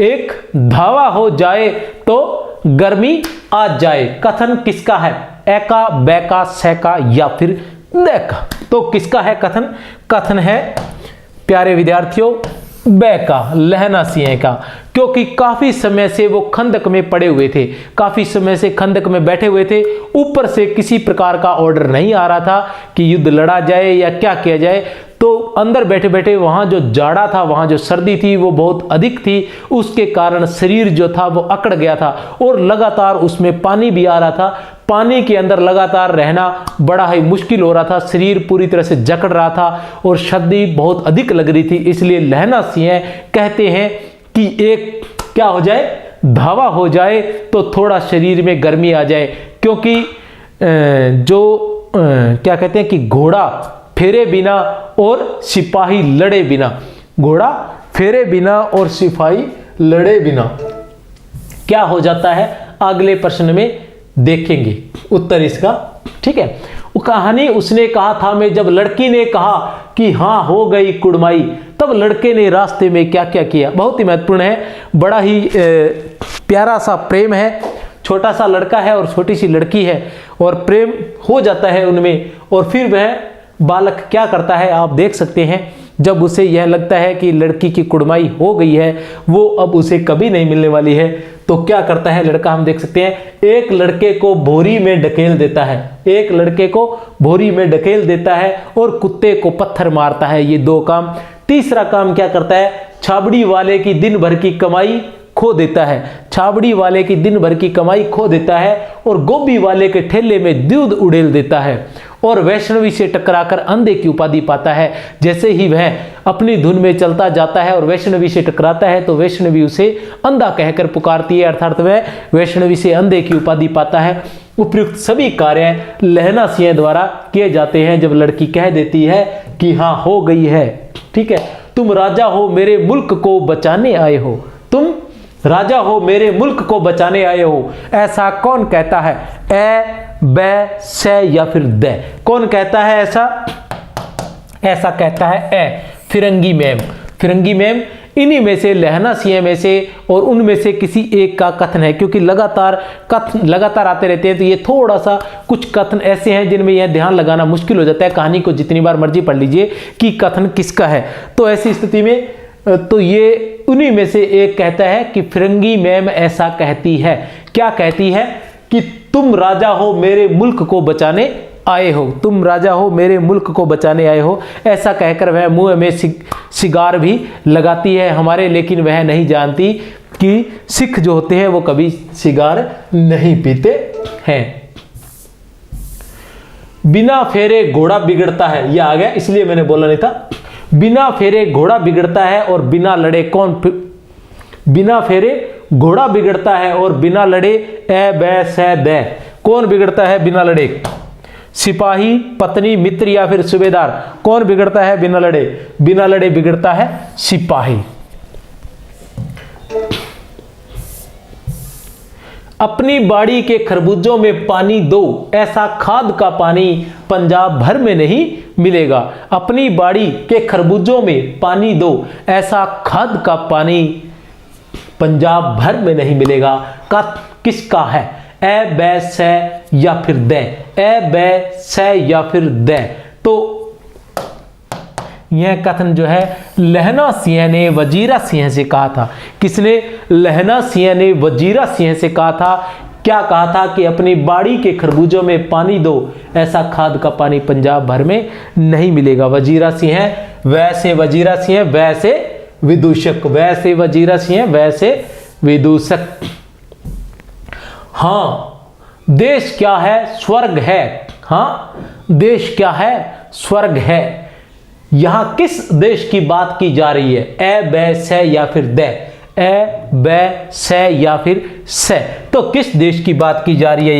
[SPEAKER 1] एक धावा हो जाए तो गर्मी आ जाए। कथन किसका है? ए का, बै का, से का या फिर दे का? तो किसका है कथन? कथन है प्यारे विद्यार्थियों बै का, लहना सिंह का। क्योंकि काफी समय से वो खंदक में पड़े हुए थे, काफी समय से खंदक में बैठे हुए थे, ऊपर से किसी प्रकार का ऑर्डर नहीं आ रहा था कि युद्ध लड़ा जाए या क्या किया जाए। तो अंदर बैठे बैठे वहां जो जाड़ा था, वहां जो सर्दी थी वो बहुत अधिक थी, उसके कारण शरीर जो था वो अकड़ गया था और लगातार उसमें पानी भी आ रहा था। पानी के अंदर लगातार रहना बड़ा ही मुश्किल हो रहा था, शरीर पूरी तरह से जकड़ रहा था और सर्दी बहुत अधिक लग रही थी। इसलिए लहना सिंह कहते हैं कि एक क्या हो जाए? धावा हो जाए तो थोड़ा शरीर में गर्मी आ जाए। क्योंकि क्या कहते हैं कि घोड़ा फेरे बिना और सिपाही लड़े बिना, घोड़ा फेरे बिना और सिपाही लड़े बिना क्या हो जाता है? अगले प्रश्न में देखेंगे उत्तर इसका। ठीक है, वो कहानी उसने कहा था मैं, जब लड़की ने कहा कि हाँ हो गई कुड़माई, तब लड़के ने रास्ते में क्या क्या किया। बहुत ही महत्वपूर्ण है, बड़ा ही प्यारा सा प्रेम है। छोटा सा लड़का है और छोटी सी लड़की है और प्रेम हो जाता है उनमें। और फिर वह बालक क्या करता है आप देख सकते हैं, जब उसे यह लगता है कि लड़की की कुड़माई हो गई है, वो अब उसे कभी नहीं मिलने वाली है, तो क्या करता है लड़का? हम देख सकते हैं एक लड़के को भोरी में ढकेल देता है, एक लड़के को भोरी में ढकेल देता है और कुत्ते को पत्थर मारता है। ये दो काम। तीसरा काम क्या करता है? छाबड़ी वाले की दिन भर की कमाई खो देता है, छाबड़ी वाले की दिन भर की कमाई खो देता है और गोभी वाले के ठेले में दूध उड़ेल देता है और वैष्णवी से टकराकर अंधे की उपाधि पाता है। जैसे ही वह अपनी धुन में चलता जाता है और वैष्णवी से टकराता है तो वैष्णवी उसे अंधा कहकर पुकारती है, अर्थात वह वैष्णवी से अंधे की उपाधि पाता है। उपयुक्त सभी कार्य लहना सिंह द्वारा किए जाते हैं जब लड़की कह देती है कि हाँ हो गई है। ठीक है, तुम राजा हो मेरे मुल्क को बचाने आए हो, तुम राजा हो मेरे मुल्क को बचाने आए हो। ऐसा कौन कहता है? ए, बै, से या फिर दे? कौन कहता है ऐसा? ऐसा कहता है ए, फिरंगी मैम। फिरंगी मैम इन्हीं में से, लहना सिंह में से और उनमें से किसी एक का कथन है। क्योंकि लगातार आते रहते हैं तो ये थोड़ा सा कुछ कथन ऐसे हैं जिनमें यह ध्यान लगाना मुश्किल हो जाता है। कहानी को जितनी बार मर्जी पढ़ लीजिए कि कथन किसका है। तो ऐसी स्थिति में तो ये उन्हीं में से एक कहता है कि फिरंगी मैम ऐसा कहती है। क्या कहती है? कि तुम राजा हो मेरे मुल्क को बचाने आए हो, तुम राजा हो मेरे मुल्क को बचाने आए हो। ऐसा कहकर वह मुंह में सिगार भी लगाती है हमारे, लेकिन वह नहीं जानती कि सिख जो होते हैं वो कभी सिगार नहीं पीते हैं। बिना फेरे घोड़ा बिगड़ता है, यह आ गया इसलिए मैंने बोला नहीं था। बिना फेरे घोड़ा बिगड़ता है और बिना लड़े कौन? बिना फेरे घोड़ा बिगड़ता है और बिना लड़े ए, बै, से, दे। कौन बिगड़ता है बिना लड़े? सिपाही, पत्नी, मित्र या फिर सूबेदार? कौन बिगड़ता है बिना लड़े? बिना लड़े बिगड़ता है सिपाही। अपनी बाड़ी के खरबूजों में पानी दो, ऐसा खाद का पानी पंजाब भर में नहीं मिलेगा। अपनी बाड़ी के खरबूजों में पानी दो, ऐसा खाद का पानी पंजाब भर में नहीं मिलेगा। का किसका है? ए, बै, से या फिर दे? ए, बै, से या फिर दे? तो यह कथन जो है लहना सिंह ने वजीरा सिंह से कहा था। किसने? लहना सिंह ने वजीरा सिंह से कहा था। क्या कहा था? कि अपनी बाड़ी के खरबूजों में पानी दो, ऐसा खाद का पानी पंजाब भर में नहीं मिलेगा। वजीरा सिंह वैसे वजीरा सिंह वैसे विदूषक, वैसे वजीरा सिंह वैसे विदूषक। हाँ देश क्या है? स्वर्ग है। हाँ, देश क्या है? स्वर्ग है। यहां किस देश की बात की जा रही है? ए, बै, से या फिर दे? ए, बै, से या फिर से? तो किस देश की बात की जा रही है?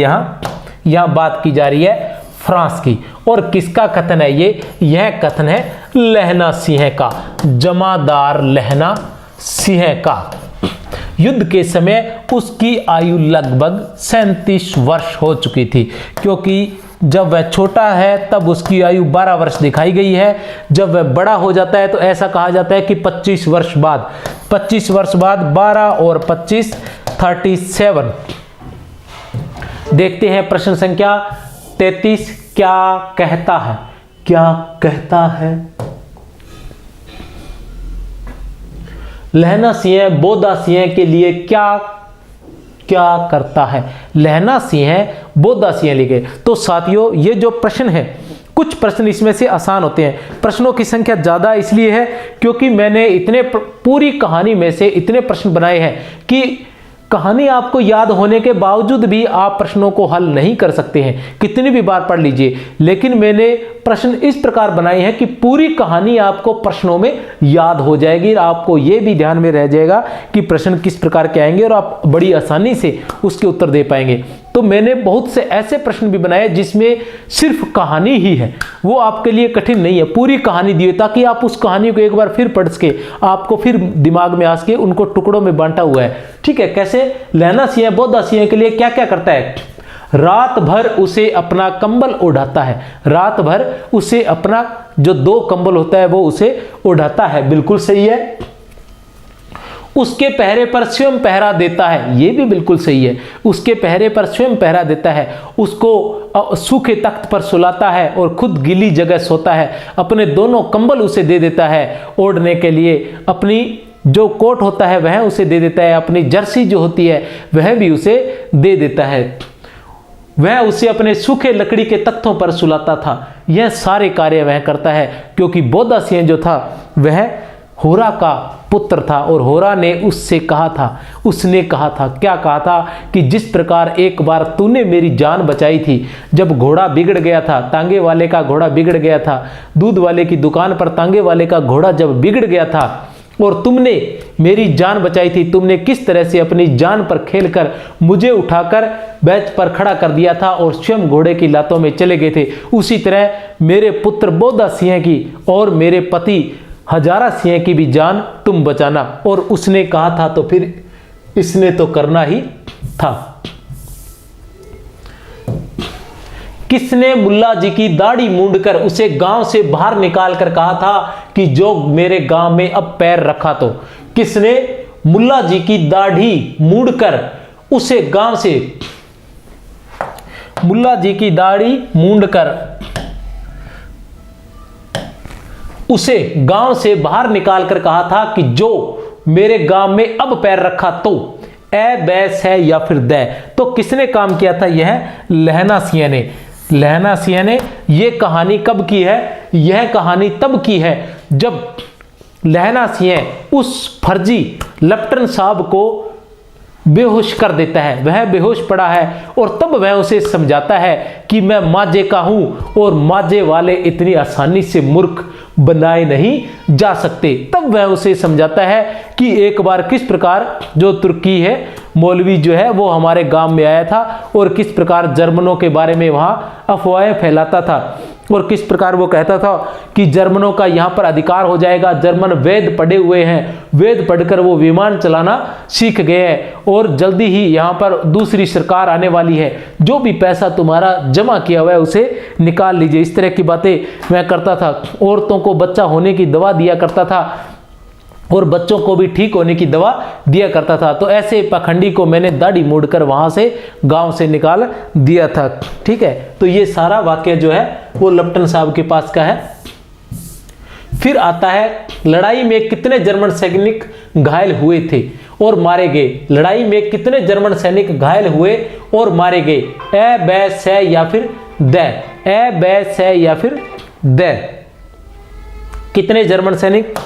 [SPEAKER 1] यहां बात की जा रही है फ्रांस की। और किसका कथन है ये? यह कथन है लहना सिंह का, जमादार लहना सिंह का। युद्ध के समय उसकी आयु लगभग 37 वर्ष हो चुकी थी, क्योंकि जब वह छोटा है तब उसकी आयु 12 वर्ष दिखाई गई है। जब वह बड़ा हो जाता है तो ऐसा कहा जाता है कि 25 वर्ष बाद 12 और 25 37। देखते हैं प्रश्न संख्या 33 क्या कहता है? क्या कहता है? लहना सिंह बोधा सिंह के लिए क्या करता है? लहना सिंह बोधा सिंह लिखे। तो साथियों, ये जो प्रश्न है, कुछ प्रश्न इसमें से आसान होते हैं। प्रश्नों की संख्या ज्यादा इसलिए है क्योंकि मैंने पूरी कहानी में से इतने प्रश्न बनाए हैं कि कहानी आपको याद होने के बावजूद भी आप प्रश्नों को हल नहीं कर सकते हैं, कितनी भी बार पढ़ लीजिए। लेकिन मैंने प्रश्न इस प्रकार बनाए हैं कि पूरी कहानी आपको प्रश्नों में याद हो जाएगी। आपको यह भी ध्यान में रह जाएगा कि प्रश्न किस प्रकार के आएंगे और आप बड़ी आसानी से उसके उत्तर दे पाएंगे। तो मैंने बहुत से ऐसे प्रश्न भी बनाए जिसमें सिर्फ कहानी ही है, वो आपके लिए कठिन नहीं है। पूरी कहानी दी है ताकि आप उस कहानी को एक बार फिर पढ़ सके, आपको फिर दिमाग में आ सके। उनको टुकड़ों में बांटा हुआ है, ठीक है। कैसे? लहना सिंह बोधा सिंह के लिए क्या क्या करता है? रात भर उसे अपना कंबल ओढ़ाता है। रात भर उसे अपना जो 2 कंबल होता है वो उसे ओढ़ाता है, बिल्कुल सही है। उसके पहरे पर स्वयं पहरा देता है, यह भी बिल्कुल सही है। उसके पहरे पर स्वयं पहरा देता है, उसको सूखे तख्त पर सुलाता है और खुद गीली जगह सोता है। अपने दोनों कंबल उसे दे देता है ओढ़ने के लिए। अपनी जो कोट होता है वह उसे दे देता है। अपनी जर्सी जो होती है वह भी उसे दे देता है। वह उसे अपने सूखे लकड़ी के तख्तों पर सुलाता था। यह सारे कार्य वह करता है क्योंकि बोधा सिंह जो था वह होरा का पुत्र था और होरा ने उससे कहा था, उसने कहा था, क्या कहा था कि जिस प्रकार एक बार तूने मेरी जान बचाई थी जब घोड़ा बिगड़ गया था, तांगे वाले का घोड़ा बिगड़ गया था, दूध वाले की दुकान पर तांगे वाले का घोड़ा जब बिगड़ गया था और तुमने मेरी जान बचाई थी, तुमने किस तरह से अपनी जान पर खेलकर मुझे उठाकर बेंच पर खड़ा कर दिया था और स्वयं घोड़े की लातों में चले गए थे, उसी तरह मेरे पुत्र बोधा सिंह की और मेरे पति हजारा सिंह की भी जान तुम बचाना। और उसने कहा था तो फिर इसने तो करना ही था। किसने मुल्ला जी की दाढ़ी मूंडकर उसे गांव से बाहर निकाल कर कहा था कि जो मेरे गांव में अब पैर रखा तो? किसने मुल्ला जी की दाढ़ी मूंडकर उसे गांव से, मुल्ला जी की दाढ़ी मूंडकर उसे गांव से बाहर निकाल कर कहा था कि जो मेरे गांव में अब पैर रखा तो? ए, बैस है या फिर दै? तो किसने काम किया था? यह लहना सिंह ने। लहना सिंह ने यह कहानी कब की है? यह कहानी तब की है जब लहना सिंह उस फर्जी लेफ्टिनेंट साहब को बेहोश कर देता है। वह बेहोश पड़ा है और तब वह उसे समझाता है कि मैं माजे का हूं और माजे वाले इतनी आसानी से मूर्ख बनाए नहीं जा सकते। तब वह उसे समझाता है कि एक बार किस प्रकार जो तुर्की है मौलवी जो है वो हमारे गांव में आया था और किस प्रकार जर्मनों के बारे में वहां अफवाहें फैलाता था और किस प्रकार वो कहता था कि जर्मनों का यहाँ पर अधिकार हो जाएगा। जर्मन वेद पढ़े हुए हैं, वेद पढ़कर वो विमान चलाना सीख गए हैं और जल्दी ही यहाँ पर दूसरी सरकार आने वाली है, जो भी पैसा तुम्हारा जमा किया हुआ है उसे निकाल लीजिए। इस तरह की बातें मैं करता था। औरतों को बच्चा होने की दवा दिया करता था और बच्चों को भी ठीक होने की दवा दिया करता था। तो ऐसे पखंडी को मैंने दाढ़ी मोड़कर वहां से गांव से निकाल दिया था, ठीक है। तो ये सारा वाक्य जो है वो लेफ्टिनेंट साहब के पास का है। फिर आता है लड़ाई में कितने जर्मन सैनिक घायल हुए थे और मारे गए? लड़ाई में कितने जर्मन सैनिक घायल हुए और मारे गए? ए, बै, से या फिर दै? ए, बै, से या फिर दै? कितने जर्मन सैनिक?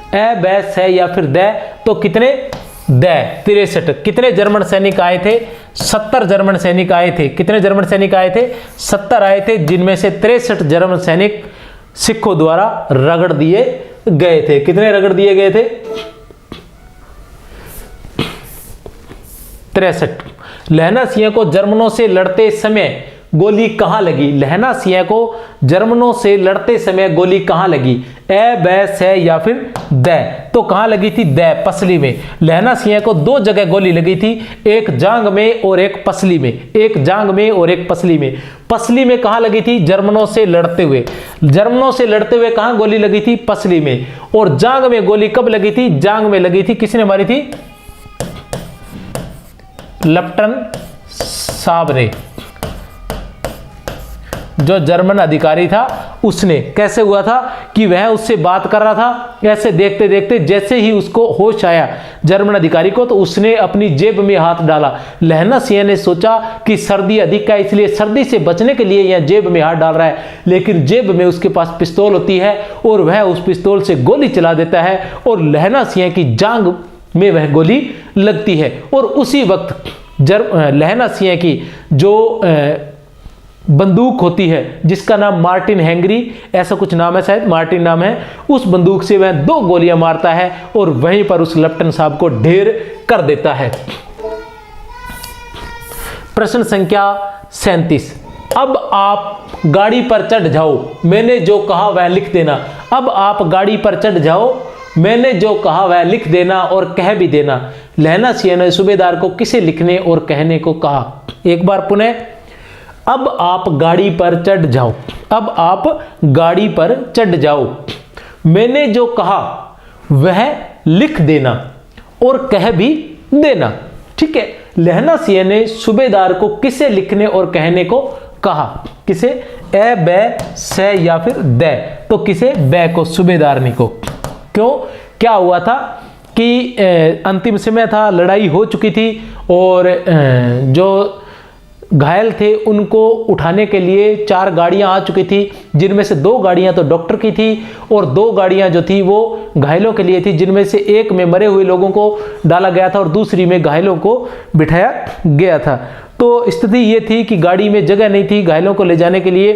[SPEAKER 1] ए, बै, से या फिर दै? तो कितने 63। कितने जर्मन सैनिक आए थे? 70 जर्मन सैनिक आए थे। कितने जर्मन सैनिक आए थे? 70 आए थे, जिनमें से 63 जर्मन सैनिक सिखों द्वारा रगड़ दिए गए थे। कितने रगड़ दिए गए थे? 63। लहना सिंह को जर्मनों से लड़ते समय गोली कहां लगी? लहना सिंह को जर्मनों से लड़ते समय गोली कहां लगी? ए, बै, से या फिर दै? तो कहां लगी थी? दै, पसली में। लहना सिंह को 2 जगह गोली लगी थी, एक जांग में और एक पसली में। एक जांग में और एक पसली में। पसली में कहां लगी थी? जर्मनों से लड़ते हुए। जर्मनों से लड़ते हुए कहां गोली लगी थी? पसली में। और जांग में गोली कब लगी थी? जांग में लगी थी। किसने मारी थी? लप्टन साहब ने, जो जर्मन अधिकारी था उसने। कैसे हुआ था कि वह उससे बात कर रहा था, ऐसे देखते देखते जैसे ही उसको होश आया जर्मन अधिकारी को, तो उसने अपनी जेब में हाथ डाला। लहना सिंह ने सोचा कि सर्दी अधिक है, इसलिए सर्दी से बचने के लिए यह जेब में हाथ डाल रहा है, लेकिन जेब में उसके पास पिस्तौल होती है और वह उस पिस्तौल से गोली चला देता है और लहना सिंह की जांग में वह गोली लगती है। और उसी वक्त लहना सिंह की जो बंदूक होती है, जिसका नाम मार्टिन हेंगरी, ऐसा कुछ नाम है, शायद मार्टिन नाम है, उस बंदूक से वह 2 गोलियां मारता है और वहीं पर उस लप्टन साहब को ढेर कर देता है। प्रश्न संख्या 37। अब आप गाड़ी पर चढ़ जाओ, मैंने जो कहा वह लिख देना। अब आप गाड़ी पर चढ़ जाओ, मैंने जो कहा वह लिख देना और कह भी देना। लहना सिंह ने सूबेदार को किसे लिखने और कहने को कहा? एक बार पुनः, अब आप गाड़ी पर चढ़ जाओ। अब आप गाड़ी पर चढ़ जाओ, मैंने जो कहा वह लिख देना और कह भी देना। ठीक है, लहना सिंह ने सूबेदार को किसे लिखने और कहने को कहा? किसे? ए, बै, से या फिर दै? तो किसे? बै को, सूबेदार ने को। क्यों? क्या हुआ था कि अंतिम समय था, लड़ाई हो चुकी थी और जो घायल थे उनको उठाने के लिए 4 गाड़ियां आ चुकी थी, जिनमें से 2 गाड़ियां तो डॉक्टर की थी और 2 गाड़ियां जो थी वो घायलों के लिए थी, जिनमें से एक में मरे हुए लोगों को डाला गया था और दूसरी में घायलों को बिठाया गया था। तो स्थिति ये थी कि गाड़ी में जगह नहीं थी घायलों को ले जाने के लिए,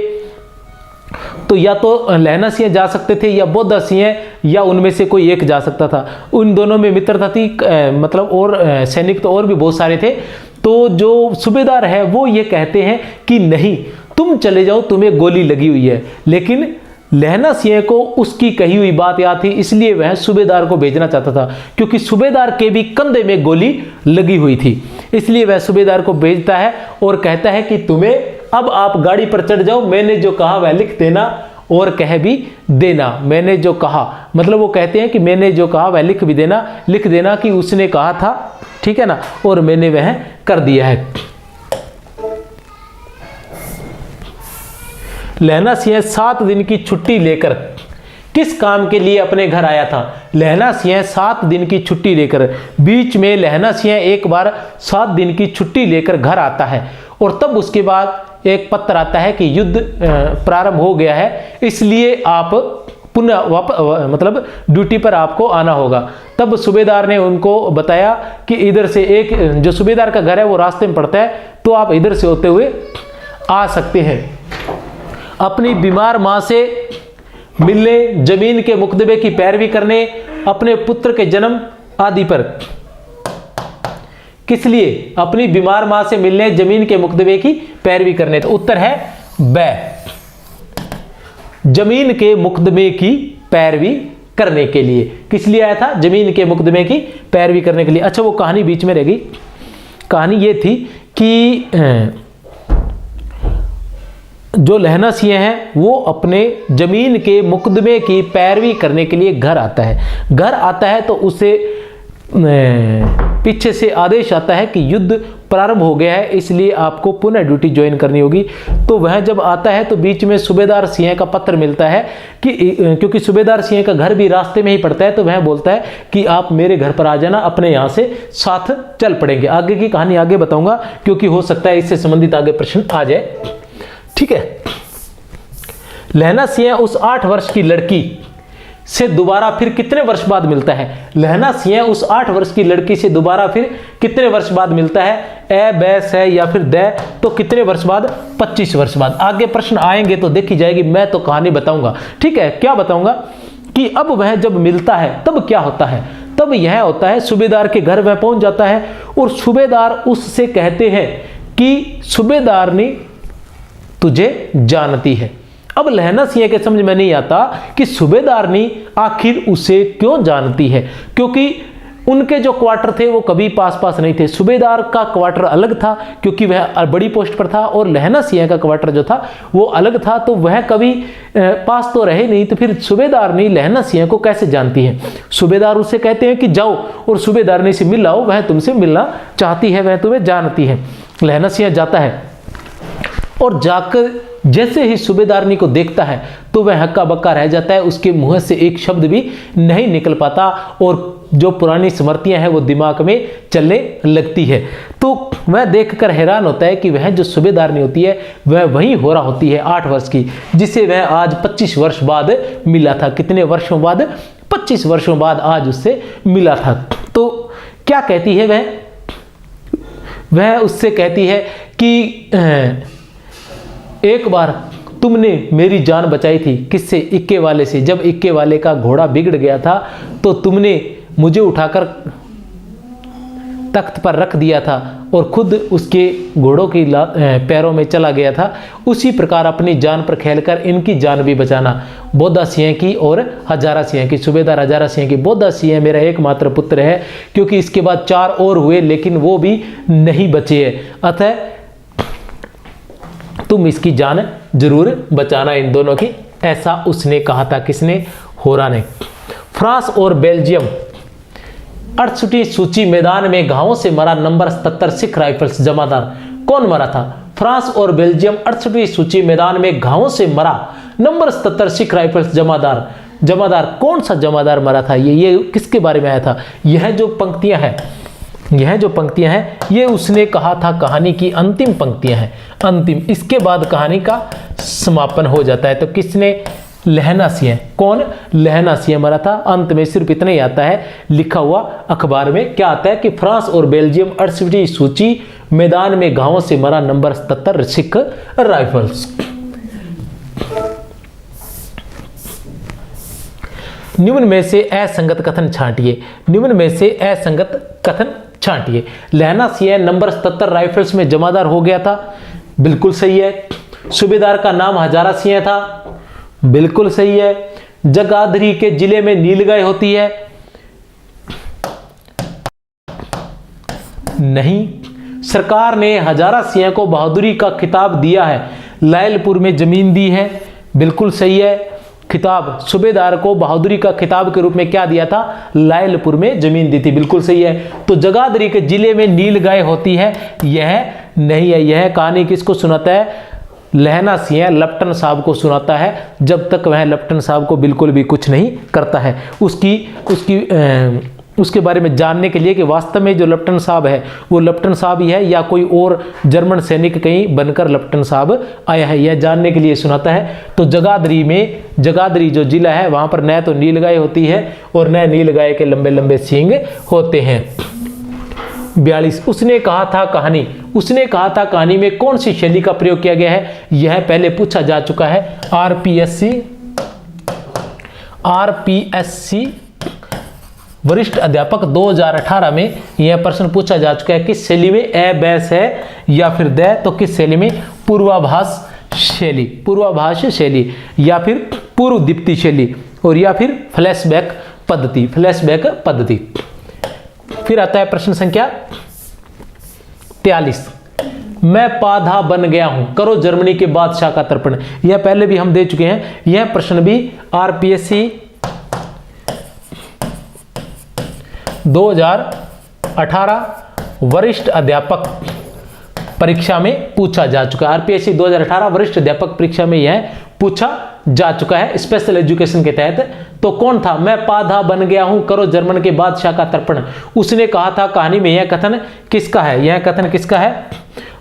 [SPEAKER 1] तो या तो लहना सिंह जा सकते थे या बोधा सिंह, या उनमें से कोई एक जा सकता था। उन दोनों में मित्रता थी, मतलब और सैनिक तो और भी बहुत सारे थे। तो जो सूबेदार है वो ये कहते हैं कि नहीं, तुम चले जाओ, तुम्हें गोली लगी हुई है। लेकिन लहना सिंह को उसकी कही हुई बात याद थी, इसलिए वह सूबेदार को भेजना चाहता था, क्योंकि सूबेदार के भी कंधे में गोली लगी हुई थी। इसलिए वह सूबेदार को भेजता है और कहता है कि तुम्हें, अब आप गाड़ी पर चढ़ जाओ, मैंने जो कहा वह लिख देना और कह भी देना। मैंने जो कहा, मतलब वो कहते हैं कि मैंने जो कहा वह लिख भी देना, लिख देना कि उसने कहा था, ठीक है ना, और मैंने वह कर दिया है। लहना सिंह 7 दिन की छुट्टी लेकर किस काम के लिए अपने घर आया था? लहना सिंह 7 दिन की छुट्टी लेकर, बीच में लहना सिंह एक बार 7 दिन की छुट्टी लेकर घर आता है और तब उसके बाद एक पत्र आता है कि युद्ध प्रारंभ हो गया है, इसलिए आप पुनः मतलब ड्यूटी पर आपको आना होगा। तब सूबेदार ने उनको बताया कि इधर से एक जो सूबेदार का घर है वो रास्ते में पड़ता है, तो आप इधर से होते हुए आ सकते हैं। अपनी बीमार मां से मिलने, जमीन के मुकदमे की पैरवी करने, अपने पुत्र के जन्म आदि पर। किस लिए? अपनी बीमार मां से मिलने, जमीन के मुकदमे की पैरवी करने। तो उत्तर है बै, जमीन के मुकदमे की पैरवी करने के लिए। किस लिए आया था? जमीन के मुकदमे की पैरवी करने के लिए। अच्छा, वो कहानी बीच में रह गई। कहानी ये थी कि जो लहना सिंह है वो अपने जमीन के मुकदमे की पैरवी करने के लिए घर आता है। घर आता है तो उसे पीछे से आदेश आता है कि युद्ध प्रारंभ हो गया है, इसलिए आपको पुनः ड्यूटी ज्वाइन करनी होगी। तो वह जब आता है तो बीच में सूबेदार सिंह का पत्र मिलता है कि क्योंकि सूबेदार सिंह का घर भी रास्ते में ही पड़ता है, तो वह बोलता है कि आप मेरे घर पर आ जाना, अपने यहाँ से साथ चल पड़ेंगे। आगे की कहानी आगे बताऊंगा, क्योंकि हो सकता है इससे संबंधित आगे प्रश्न आ जाए। ठीक है। लहना सिंह उस 8 वर्ष की लड़की से दोबारा फिर कितने वर्ष बाद मिलता है? लहना सिंह उस 8 वर्ष की लड़की से दोबारा फिर कितने वर्ष बाद मिलता है? ए, बै, से या फिर दे, तो कितने वर्ष बाद? 25 वर्ष बाद। आगे प्रश्न आएंगे तो देखी जाएगी, मैं तो कहानी बताऊंगा। ठीक है, क्या बताऊंगा कि अब वह जब मिलता है तब क्या होता है? तब यह होता है सूबेदार के घर वह पहुंच जाता है और सूबेदार उससे कहते हैं कि सूबेदारनी तुझे जानती है। अब लहना सिंह के समझ में नहीं आता कि सूबेदारनी आखिर उसे क्यों जानती है, क्योंकि उनके जो क्वार्टर थे वो कभी पास पास नहीं थे। सूबेदार का क्वार्टर अलग था क्योंकि वह बड़ी पोस्ट पर था, और लहना सिंह का क्वार्टर जो था वो अलग था, तो वह कभी पास तो रहे नहीं। तो फिर सूबेदारनी लहना सिंह को कैसे जानती है? सूबेदार उससे कहते हैं कि जाओ और सूबेदारनी से मिल आओ, वह तुमसे मिलना चाहती है, वह तुम्हें जानती है। लहना सिंह जाता है और जाकर जैसे ही सूबेदारनी को देखता है तो वह हक्का बक्का रह जाता है, उसके मुंह से एक शब्द भी नहीं निकल पाता और जो पुरानी स्मृतियां हैं वो दिमाग में चलने लगती है। तो वह देखकर हैरान होता है कि वह जो सूबेदारनी होती है वह वही हो रहा होती है 8 वर्ष की, जिसे वह आज 25 वर्ष बाद मिला था। कितने वर्षों बाद? 25 वर्षों बाद आज उससे मिला था। तो क्या कहती है वह उससे कहती है कि एक बार तुमने मेरी जान बचाई थी। किससे? इक्के वाले से। जब इक्के वाले का घोड़ा बिगड़ गया था तो तुमने मुझे उठाकर तख्त पर रख दिया था और खुद उसके घोड़ों की पैरों में चला गया था। उसी प्रकार अपनी जान पर खेलकर इनकी जान भी बचाना। बोधा सिंह की और हजारा सिंह की, सूबेदार हजारा सिंह की। बोधा सिंह मेरा एकमात्र पुत्र है, क्योंकि इसके बाद 4 और हुए लेकिन वो भी नहीं बचे हैं, अतः तुम इसकी जान जरूर बचाना इन दोनों की। ऐसा उसने कहा था। किसने? होरा ने। फ्रांस और बेल्जियम 68वीं सूची मैदान में घावों से मरा नंबर 77 सिख राइफल्स जमादार। कौन मरा था? फ्रांस और बेल्जियम 68वीं सूची मैदान में घावों से मरा नंबर 77 सिख राइफल्स जमादार। जमादार कौन सा जमादार मरा था? ये किसके बारे में आया था? यह जो पंक्तियां हैं ये उसने कहा था कहानी की अंतिम पंक्तियां हैं। अंतिम, इसके बाद कहानी का समापन हो जाता है। तो किसने? लहना सिंह। कौन? लहना सिंह मरा था। अंत में सिर्फ इतना ही आता है लिखा हुआ अखबार में, क्या आता है कि फ्रांस और बेल्जियम 68वीं सूची मैदान में घावों से मरा नंबर 77 सिख राइफल्स। निम्न में से असंगत कथन छांटिए। निम्न में से असंगत कथन छांटिए। लहना सिंह नंबर 77 राइफल्स में जमादार हो गया था, बिल्कुल सही है। सूबेदार का नाम हजारा सिंह था, बिल्कुल सही है। जगाधरी के जिले में नीलगाय होती है, नहीं। सरकार ने हजारा सिंह को बहादुरी का खिताब दिया है, लायलपुर में जमीन दी है, बिल्कुल सही है। खिताब, सूबेदार को बहादुरी का खिताब के रूप में क्या दिया था? लायलपुर में जमीन दी थी, बिल्कुल सही है। तो जगाधरी के जिले में नीलगाय होती है, यह नहीं है। यह कहानी किसको सुनाता है? लहना सिंह लप्टन साहब को सुनाता है, जब तक वह लप्टन साहब को बिल्कुल भी कुछ नहीं करता है। उसके बारे में जानने के लिए कि वास्तव में जो लप्टन साहब है वो लप्टन साहब ही है या कोई और जर्मन सैनिक कहीं बनकर लप्टन साहब आया है, यह जानने के लिए सुनाता है। तो जगाधरी जो जिला है वहां पर न तो नीलगाय होती है और न नीलगाय के लंबे लंबे सींग होते हैं। 42 उसने कहा था कहानी में कौन सी शैली का प्रयोग किया गया है? यह पहले पूछा जा चुका है। आरपीएससी वरिष्ठ अध्यापक 2018 में यह प्रश्न पूछा जा चुका है। किस शैली में? ए, बैस है या फिर द, तो किस शैली में? पूर्वाभास शैली या फिर पूर्व दीप्ति शैली और या फिर फ्लैशबैक पद्धति। फिर आता है प्रश्न संख्या 43। मैं पाधा बन गया हूं, करो जर्मनी के बादशाह का तर्पण। यह पहले भी हम दे चुके हैं। यह प्रश्न भी आरपीएससी 2018 वरिष्ठ अध्यापक परीक्षा में पूछा जा चुका है। आरपीएससी 2018 वरिष्ठ अध्यापक परीक्षा में यह पूछा जा चुका है स्पेशल एजुकेशन के तहत। तो कौन था? मैं पाधा बन गया हूं, करो जर्मन के बादशाह का तर्पण। उसने कहा था कहानी में। यह कथन किसका है? यह कथन किसका है?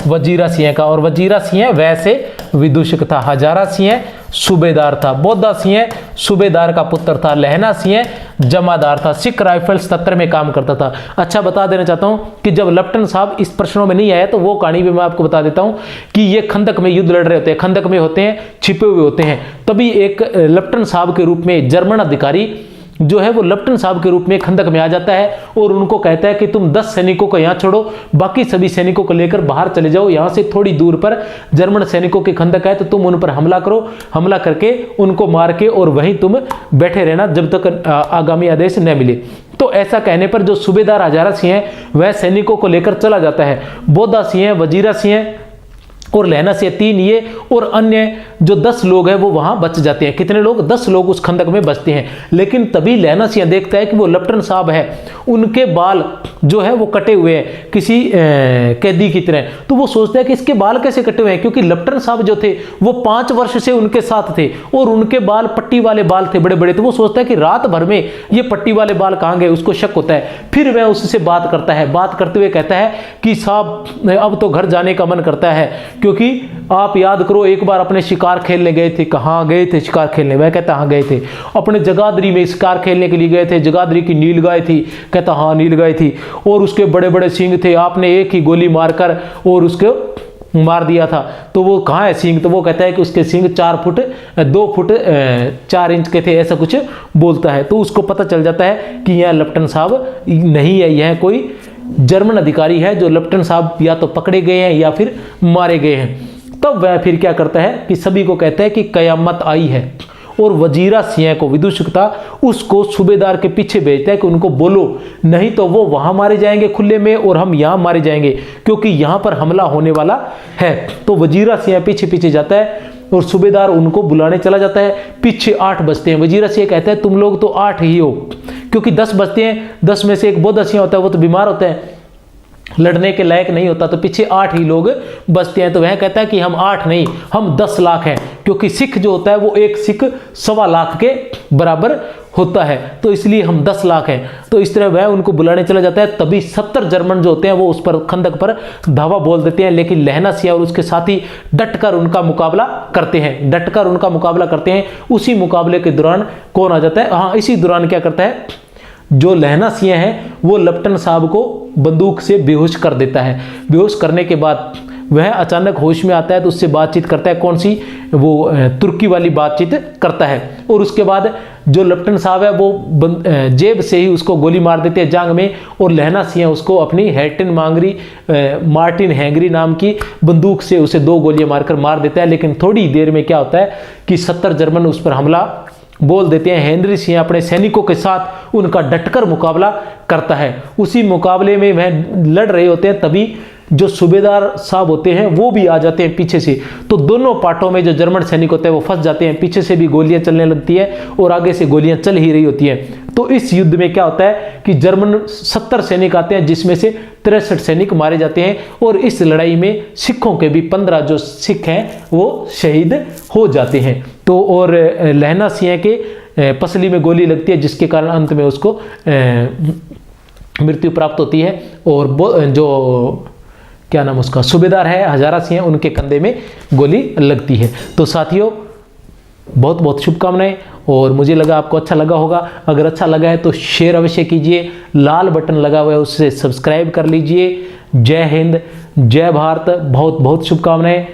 [SPEAKER 1] वजीरा सिंह का। और वजीरा सिंह वैसे विदूषक था। हजारा सिंह सूबेदार था। बोधा सिंह सूबेदार का पुत्र था। लहना सिंह जमादार था। सिख राइफल्स 77 में काम करता था। अच्छा, बता देना चाहता हूं कि जब लेफ्टिनेंट साहब इस प्रश्नों में नहीं आया तो वो कहानी भी मैं आपको बता देता हूं कि ये खंदक में युद्ध लड़ रहे होते हैं, खंदक में होते हैं, छिपे हुए होते हैं। तभी एक लेफ्टिनेंट साहब के रूप में जर्मन अधिकारी जो है वो लेफ्टिनेंट साहब के रूप में खंदक में आ जाता है और उनको कहता है कि तुम 10 सैनिकों को यहाँ छोड़ो, बाकी सभी सैनिकों को लेकर बाहर चले जाओ, यहाँ से थोड़ी दूर पर जर्मन सैनिकों की खंदक है तो तुम उन पर हमला करो, हमला करके उनको मार के और वहीं तुम बैठे रहना जब तक आगामी आदेश न मिले। तो ऐसा कहने पर जो सूबेदार हजारा सिंह है वह सैनिकों को लेकर चला जाता है। बोधा सिंह, वजीरा सिंह और लहना से 3 ये और अन्य जो 10 लोग हैं वो वहां बच जाते हैं। कितने लोग? 10 लोग उस खंदक में बचते हैं। लेकिन तभी लहना सिंह देखता है कि वो लेफ्टिनेंट साहब है, उनके बाल जो है वो कटे हुए हैं किसी कैदी की तरह। तो वो सोचता है कि इसके बाल कैसे कटे हुए हैं, क्योंकि लेफ्टिनेंट साहब जो थे वो 5 वर्ष से उनके साथ थे और उनके बाल पट्टी वाले बाल थे, बड़े बड़े। तो वो सोचता है कि रात भर में ये पट्टी वाले बाल कहाँ गए, उसको शक होता है। फिर वह उससे बात करता है, बात करते हुए कहता है कि साहब अब तो घर जाने का मन करता है, क्योंकि आप याद करो एक बार अपने शिकार खेलने गए थे। कहाँ गए थे शिकार खेलने? वह कहता हाँ गए थे, अपने जगाधरी में शिकार खेलने के लिए गए थे। जगाधरी की नीलगाय थी? कहता हाँ नीलगाय थी, और उसके बड़े बड़े सींग थे, आपने एक ही गोली मारकर और उसको मार दिया था। तो वो कहाँ है सींग? तो वो कहता है कि उसके सींग 2 फुट 4 इंच के थे, ऐसा कुछ बोलता है। तो उसको पता चल जाता है कि यह लेफ्टिनेंट साहब नहीं है, यह कोई जर्मन अधिकारी है जो लेफ्टिनेंट साहब या तो पकड़े गए हैं या फिर मारे गए हैं। तब वह फिर क्या करता है कि सभी को कहता है कि कयामत आई है, और वजीरा सिंह को विदूषक था उसको सूबेदार के पीछे भेजता है कि उनको बोलो, नहीं तो वो वहां मारे जाएंगे खुले में और हम यहां मारे जाएंगे, क्योंकि यहां पर हमला होने वाला है। तो वजीरा सिंह पीछे पीछे जाता है और सूबेदार उनको बुलाने चला जाता है। पीछे 8 बजते हैं। वजीरा सिंह कहता है तुम लोग तो 8 ही हो, क्योंकि 10 बजते हैं, 10 में से एक बोधा सिंह होता है, वो तो बीमार होता है, लड़ने के लायक नहीं होता, तो पीछे 8 ही लोग बचते हैं। तो वह कहता है कि हम 8 नहीं, हम 10 लाख हैं, क्योंकि सिख जो होता है वो एक सिख 1.25 लाख के बराबर होता है, तो इसलिए हम 10 लाख हैं। तो इस तरह वह उनको बुलाने चला जाता है। तभी 70 जर्मन जो होते हैं वो उस पर खंदक पर धावा बोल देते हैं, लेकिन लहना सिंह और उसके साथी डटकर उनका मुकाबला करते हैं, डटकर उनका मुकाबला करते हैं। उसी मुकाबले के दौरान कौन आ जाता है? हाँ, इसी दौरान क्या करता है, जो लहना सिंह है वो लेफ्टिनेंट साहब को बंदूक से बेहोश कर देता है। बेहोश करने के बाद वह अचानक होश में आता है तो उससे बातचीत करता है। कौन सी? वो तुर्की वाली बातचीत करता है। और उसके बाद जो लेफ्टिनेंट साहब है वो जेब से ही उसको गोली मार देते हैं जांग में, और लहना सिंह उसको अपनी मार्टिन हैंगरी नाम की बंदूक से उसे 2 गोलियां मारकर मार देता है। लेकिन थोड़ी देर में क्या होता है कि 70 जर्मन उस पर हमला बोल देते हैं। हेनरी सिंह अपने सैनिकों के साथ उनका डटकर मुकाबला करता है। उसी मुकाबले में वह लड़ रहे होते हैं, तभी जो सूबेदार साहब होते हैं वो भी आ जाते हैं पीछे से। तो दोनों पार्टों में जो जर्मन सैनिक होते हैं वो फंस जाते हैं, पीछे से भी गोलियां चलने लगती है और आगे से गोलियां चल ही रही होती हैं। तो इस युद्ध में क्या होता है कि जर्मन 70 सैनिक आते हैं, जिसमें से 63 सैनिक मारे जाते हैं, और इस लड़ाई में सिखों के भी 15 जो सिख हैं वो शहीद हो जाते हैं। तो और लहना सिंह के पसली में गोली लगती है, जिसके कारण अंत में उसको मृत्यु प्राप्त होती है। और जो क्या नाम उसका सूबेदार है हजारा सिंह, उनके कंधे में गोली लगती है। तो साथियों, बहुत बहुत शुभकामनाएं, और मुझे लगा आपको अच्छा लगा होगा। अगर अच्छा लगा है तो शेयर अवश्य कीजिए, लाल बटन लगा हुआ है उससे सब्सक्राइब कर लीजिए। जय हिंद, जय भारत, बहुत बहुत शुभकामनाएं।